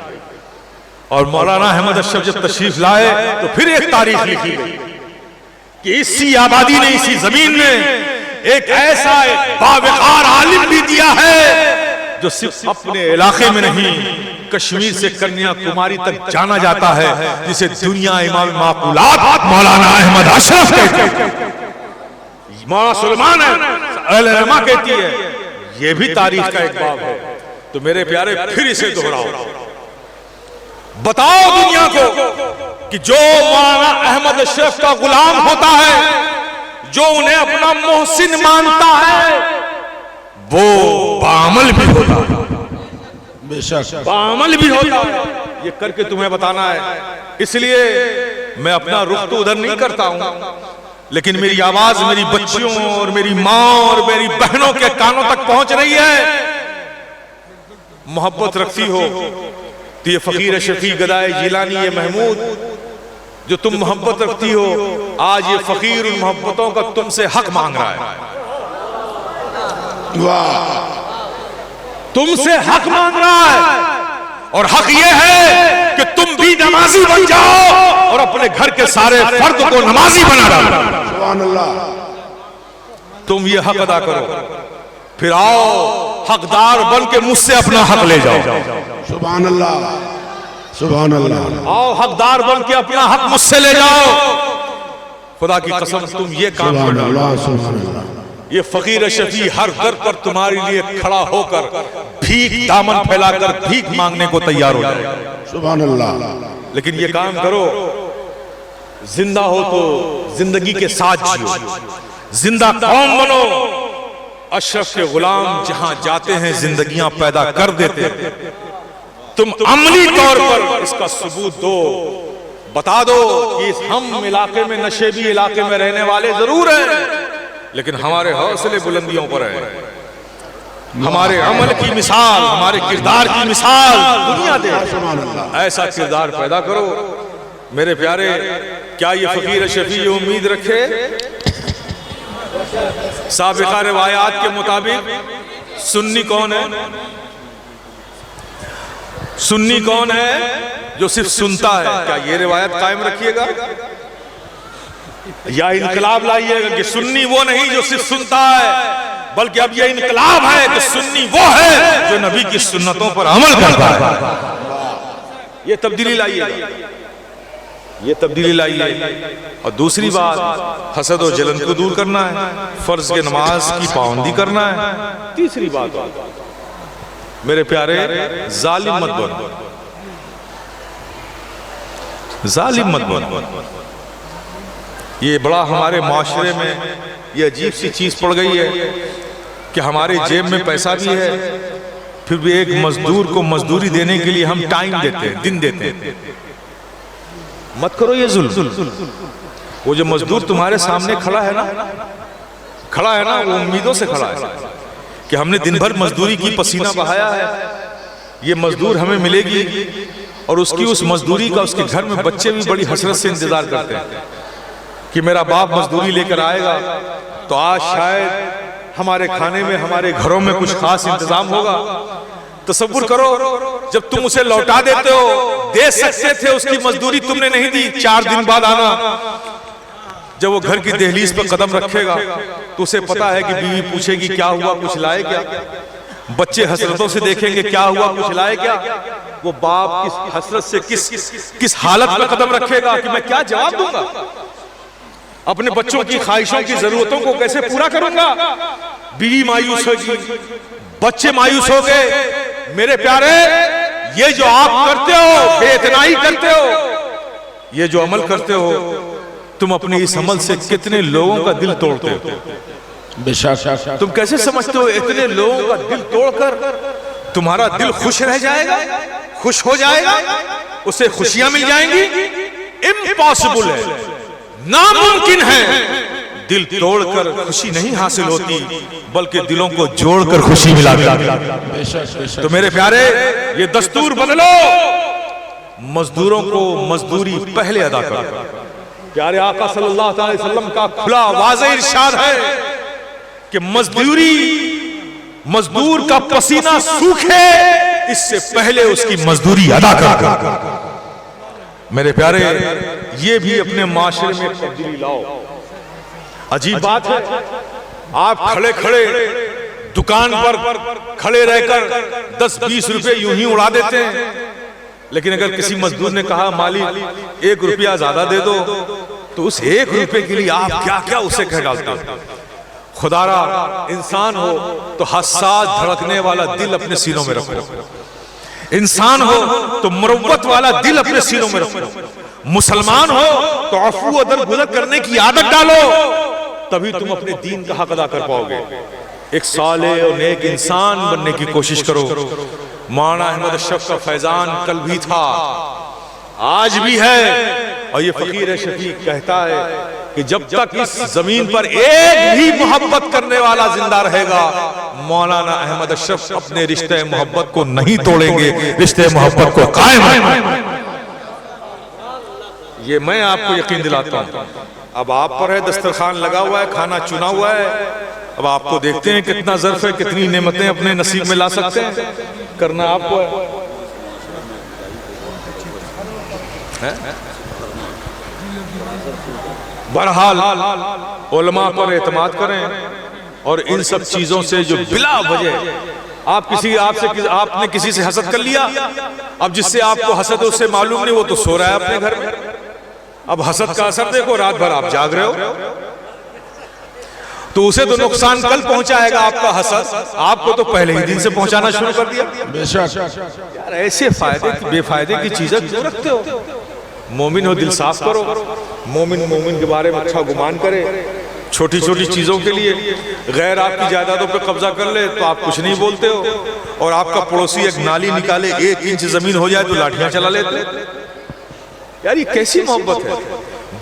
और मौलाना अहमद अशरफ जब तशरीफ लाए तो फिर एक तारीख लिखी गई कि इसी आबादी ने, इसी जमीन में एक ऐसा बावकार आलिम भी दिया है जो सिर्फ अपने इलाके में नहीं, कश्मीर से कन्याकुमारी तक जाना जाता है, जिसे दुनिया इमाम माकुलात मौलाना अहमद अशरफ कहते हैं। मौलाना सुलेमान अलमा कहती है, ये भी तारीख का एक बाब है। तो मेरे प्यारे फिर इसे दोहराओ, बताओ दुनिया को कि जो मौलाना अहमद अशरफ का गुलाम होता है, जो उन्हें अपना मोहसिन मानता है, वो बामल भी होता है, बेशक बामल भी होता है। ये करके तुम्हें बताना है। इसलिए मैं अपना रुख तो उधर नहीं करता हूं, लेकिन मेरी आवाज मेरी बच्चियों और मेरी माँ और मेरी बहनों के कानों तक पहुंच रही है। मोहब्बत रखती हो तो ये फकीर शफी गदाए जिलानी, ये महमूद जो तुम मोहब्बत रखती हो, आज ये फकीर उन मोहब्बतों का तुमसे हक मांग रहा है। वाह, तुमसे हक मांग रहा है। और हक ये है कि तुम भी नमाजी बन जाओ और अपने घर के सारे फर्द को नमाजी बना डालो। सुभान अल्लाह। तुम ये हक अदा करो, फिर आओ हकदार बन के मुझसे अपना हक ले जाओ। सुभान अल्लाह, सुभान अल्लाह। आओ हकदार बन के अपना हक मुझसे ले जाओ। खुदा की कसम तुम ये काम कर डालो। सुभान अल्लाह। ये फकीर शफी हर दर पर तुम्हारे लिए खड़ा होकर भीख दामन फैलाकर भीख मांगने को तैयार हो जाए। सुभान अल्लाह। लेकिन ये काम करो, जिंदा हो तो जिंदगी के साथ जियो, जिंदा कौम बनो। अशरफ के गुलाम जहां जाते हैं जिंदगियां पैदा कर देते हैं। तुम अमली तौर पर इसका सबूत दो, बता दो कि हम इलाके में, नशेबी इलाके में रहने वाले जरूर हैं, लेकिन हमारे हौसले बुलंदियों पर है। हमारे अमल की मिसाल, हमारे किरदार की मिसाल दुनिया दे। ऐसा किरदार पैदा करो मेरे प्यारे। क्या ये फकीर शफी उम्मीद रखे साबिका रिवायात के मुताबिक सुन्नी कौन है? सुन्नी कौन है? जो सिर्फ सुनता है। क्या ये रिवायत कायम रखिएगा या इनकलाब लाइएगा कि सुन्नी वो नहीं जो सिर्फ सुनता है, बल्कि अब ये इनकलाब है कि सुन्नी वो है जो नबी की सुन्नतों पर अमल करता है। ये तब्दीली लाइए, ये तब्दीली लाइए। और दूसरी बात, हसद और जलन को दूर करना है, फर्ज के नमाज की पाबंदी करना है। तीसरी बात मेरे प्यारे, जालिम मत बनो, जालिम मत बनो। ये बड़ा हमारे माशरे में ये अजीब सी चीज पड़ गई है कि हमारे जेब में पैसा भी है, फिर भी एक मजदूर को मजदूरी देने के लिए हम टाइम देते हैं, दिन देते हैं। मत करो ये जुल्म। वो जो मजदूर तुम्हारे सामने खड़ा है ना, वो उम्मीदों से खड़ा है कि हमने दिन भर मजदूरी की, पसीना बहाया है, ये मजदूर हमें मिलेगी। और उसकी उस मजदूरी का उसके घर में बच्चे भी बड़ी हसरत से इंतजार करते हैं कि मेरा बाप मजदूरी लेकर आएगा तो आज शायद हमारे खाने में, हमारे घरों में कुछ खास इंतजाम होगा। तसव्वुर करो, जब तुम उसे लौटा देते हो, दे सकते थे उसकी मजदूरी तुमने नहीं दी, 4 दिन बाद आना। जब वो घर की दहलीज पर कदम रखेगा तो उसे पता है कि बीवी पूछेगी क्या हुआ, कुछ लाए क्या? बच्चे हसरतों से देखेंगे क्या हुआ, कुछ लाए क्या? वो बाप किस हसरत से किस हालत में कदम रखेगा कि मैं क्या जवाब दूंगा, अपने बच्चों की ख्वाहिशों की जरूरतों को कैसे पूरा करूंगा? बीवी मायूस होगी, बच्चे मायूस हो गए। मेरे प्यारे, ये जो आप करते हो, बेइतनाई करते हो, ये जो अमल करते हो, तुम अपने इस अमल से कितने लोगों का दिल तोड़ते हो। बेशक तुम कैसे समझते हो इतने लोगों का दिल तोड़कर तुम्हारा दिल खुश रह जाएगा, खुश हो जाएगा, उसे खुशियां मिल जाएंगी? इम्पॉसिबल है, नामुमकिन है। दिल तोड़कर खुशी नहीं हासिल होती, बल्कि दिलों को जोड़कर खुशी मिलाती है। तो मेरे प्यारे, ये दस्तूर बदलो, मजदूरों को मजदूरी पहले अदा करो। प्यारे आका सल्लल्लाहु अलैहि वसल्लम का खुला वाज़ेह इरशाद है कि मजदूर का पसीना सूखे इससे पहले उसकी मजदूरी अदा कर। मेरे प्यारे, ये भी अपने माशरे में तब्दीली लाओ। अजीब बात है, आप खड़े खड़े दुकान पर खड़े रहकर 10-20 रुपए यूं ही उड़ा देते हैं, लेकिन अगर किसी मजदूर ने कहा मालिक 1 रुपया ज्यादा दे दो, तो उस 1 रुपए के लिए आप क्या क्या उसे कह डालते हैं। खुदारा इंसान हो तो हसास धड़कने वाला दिल अपने सीनों में रखो, इंसान हो तो मुरव्वत वाला दिल अपने सीनों में रखो, मुसलमान हो तो अफू अदल गुज़र करने की आदत डालो, तभी तुम अपने दीन का हक अदा कर पाओगे। एक सालेह और नेक इंसान बनने की कोशिश करो। मौलाना अहमद अशरफ का फैजान कल भी था, आज भी है, और ये फकीर शफीक कहता है कि जब तक इस जमीन पर एक भी मोहब्बत करने वाला जिंदा रहेगा, मौलाना अहमद अशरफ अपने रिश्ते मोहब्बत को नहीं तोड़ेंगे, रिश्ते मोहब्बत को कायम रखेंगे। ये मैं आपको यकीन दिलाता हूं। अब आप पर है, दस्तरखान लगा हुआ है, खाना चुना हुआ है, अब आपको देखते हैं कितना ज़र्फ है, कितनी नेमतें अपने नसीब में ला सकते हैं, करना आपको है। बहरहाल उलमा पर एतमाद करें, और इन सब चीजों से जो बिला वजह आपने किसी से हसद कर लिया, अब जिससे आपको हसद उससे मालूम नहीं, वो तो सो रहा है अपने घर में। अब हसद का असर देखो, रात भर आप जाग रहे हो, तो उसे तो नुकसान कल पहुंचाएगा आपका हसद, आपको तो पहले ही दिन से पहुंचाना शुरू कर दिया। यार ऐसे बेफायदे की चीजें क्यों रखते हो? मोमिन हो, दिल साफ करो, मोमिन के बारे में अच्छा गुमान करे। छोटी छोटी चीजों के लिए गैर आपकी जायदादों पे कब्जा कर ले तो आप कुछ नहीं बोलते हो, और आपका पड़ोसी एक नाली निकाले 1 इंच जमीन हो जाए तो लाठियां चला लेते। यार ये कैसी मोहब्बत है?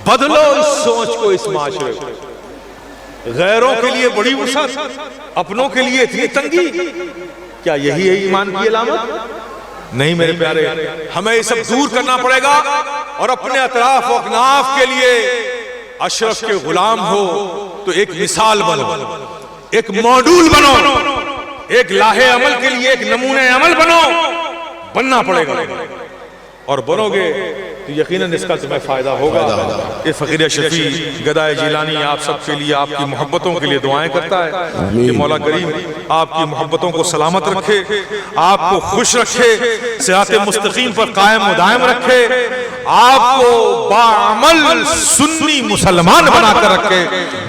बदलो इस सोच को, इस माशरे को। गैरों के लिए बड़ी वसअत, अपनों के लिए इतनी तंगी, क्या यही है ईमान की अलामत? नहीं मेरे प्यारे, हमें ये सब दूर करना पड़ेगा, और अपने अतराफ और अकनाफ के लिए अशरफ के गुलाम हो तो एक मिसाल बनो, एक मॉड्यूल बनो, एक लाहे अमल के लिए एक नमूने अमल बनो, बनना पड़ेगा। और बनोगे तो यकीनन इसका तुम्हें फायदा होगा। ये फकीर शफी गदाए जिलानी आप सबके लिए, आपकी मोहब्बतों के लिए दुआएं करता है कि मौला करीम आपकी मोहब्बतों को सलामत रखे, आपको खुश रखे, सिराते मुस्तकीम पर कायम व दायम रखे, आपको बाअमल सुन्नी मुसलमान बनाकर रखे,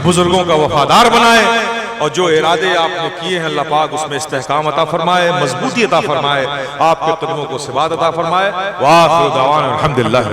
बुजुर्गों का वफादार बनाए, और जो इरादे आपने किए हैं अल्लाह पाक उसमें इस्तेहकाम अता फरमाए, मजबूती अता फरमाए, आपके कदमों को सिबात अता फरमाए। वाखिर दावाना अल्हम्दुलिल्लाह।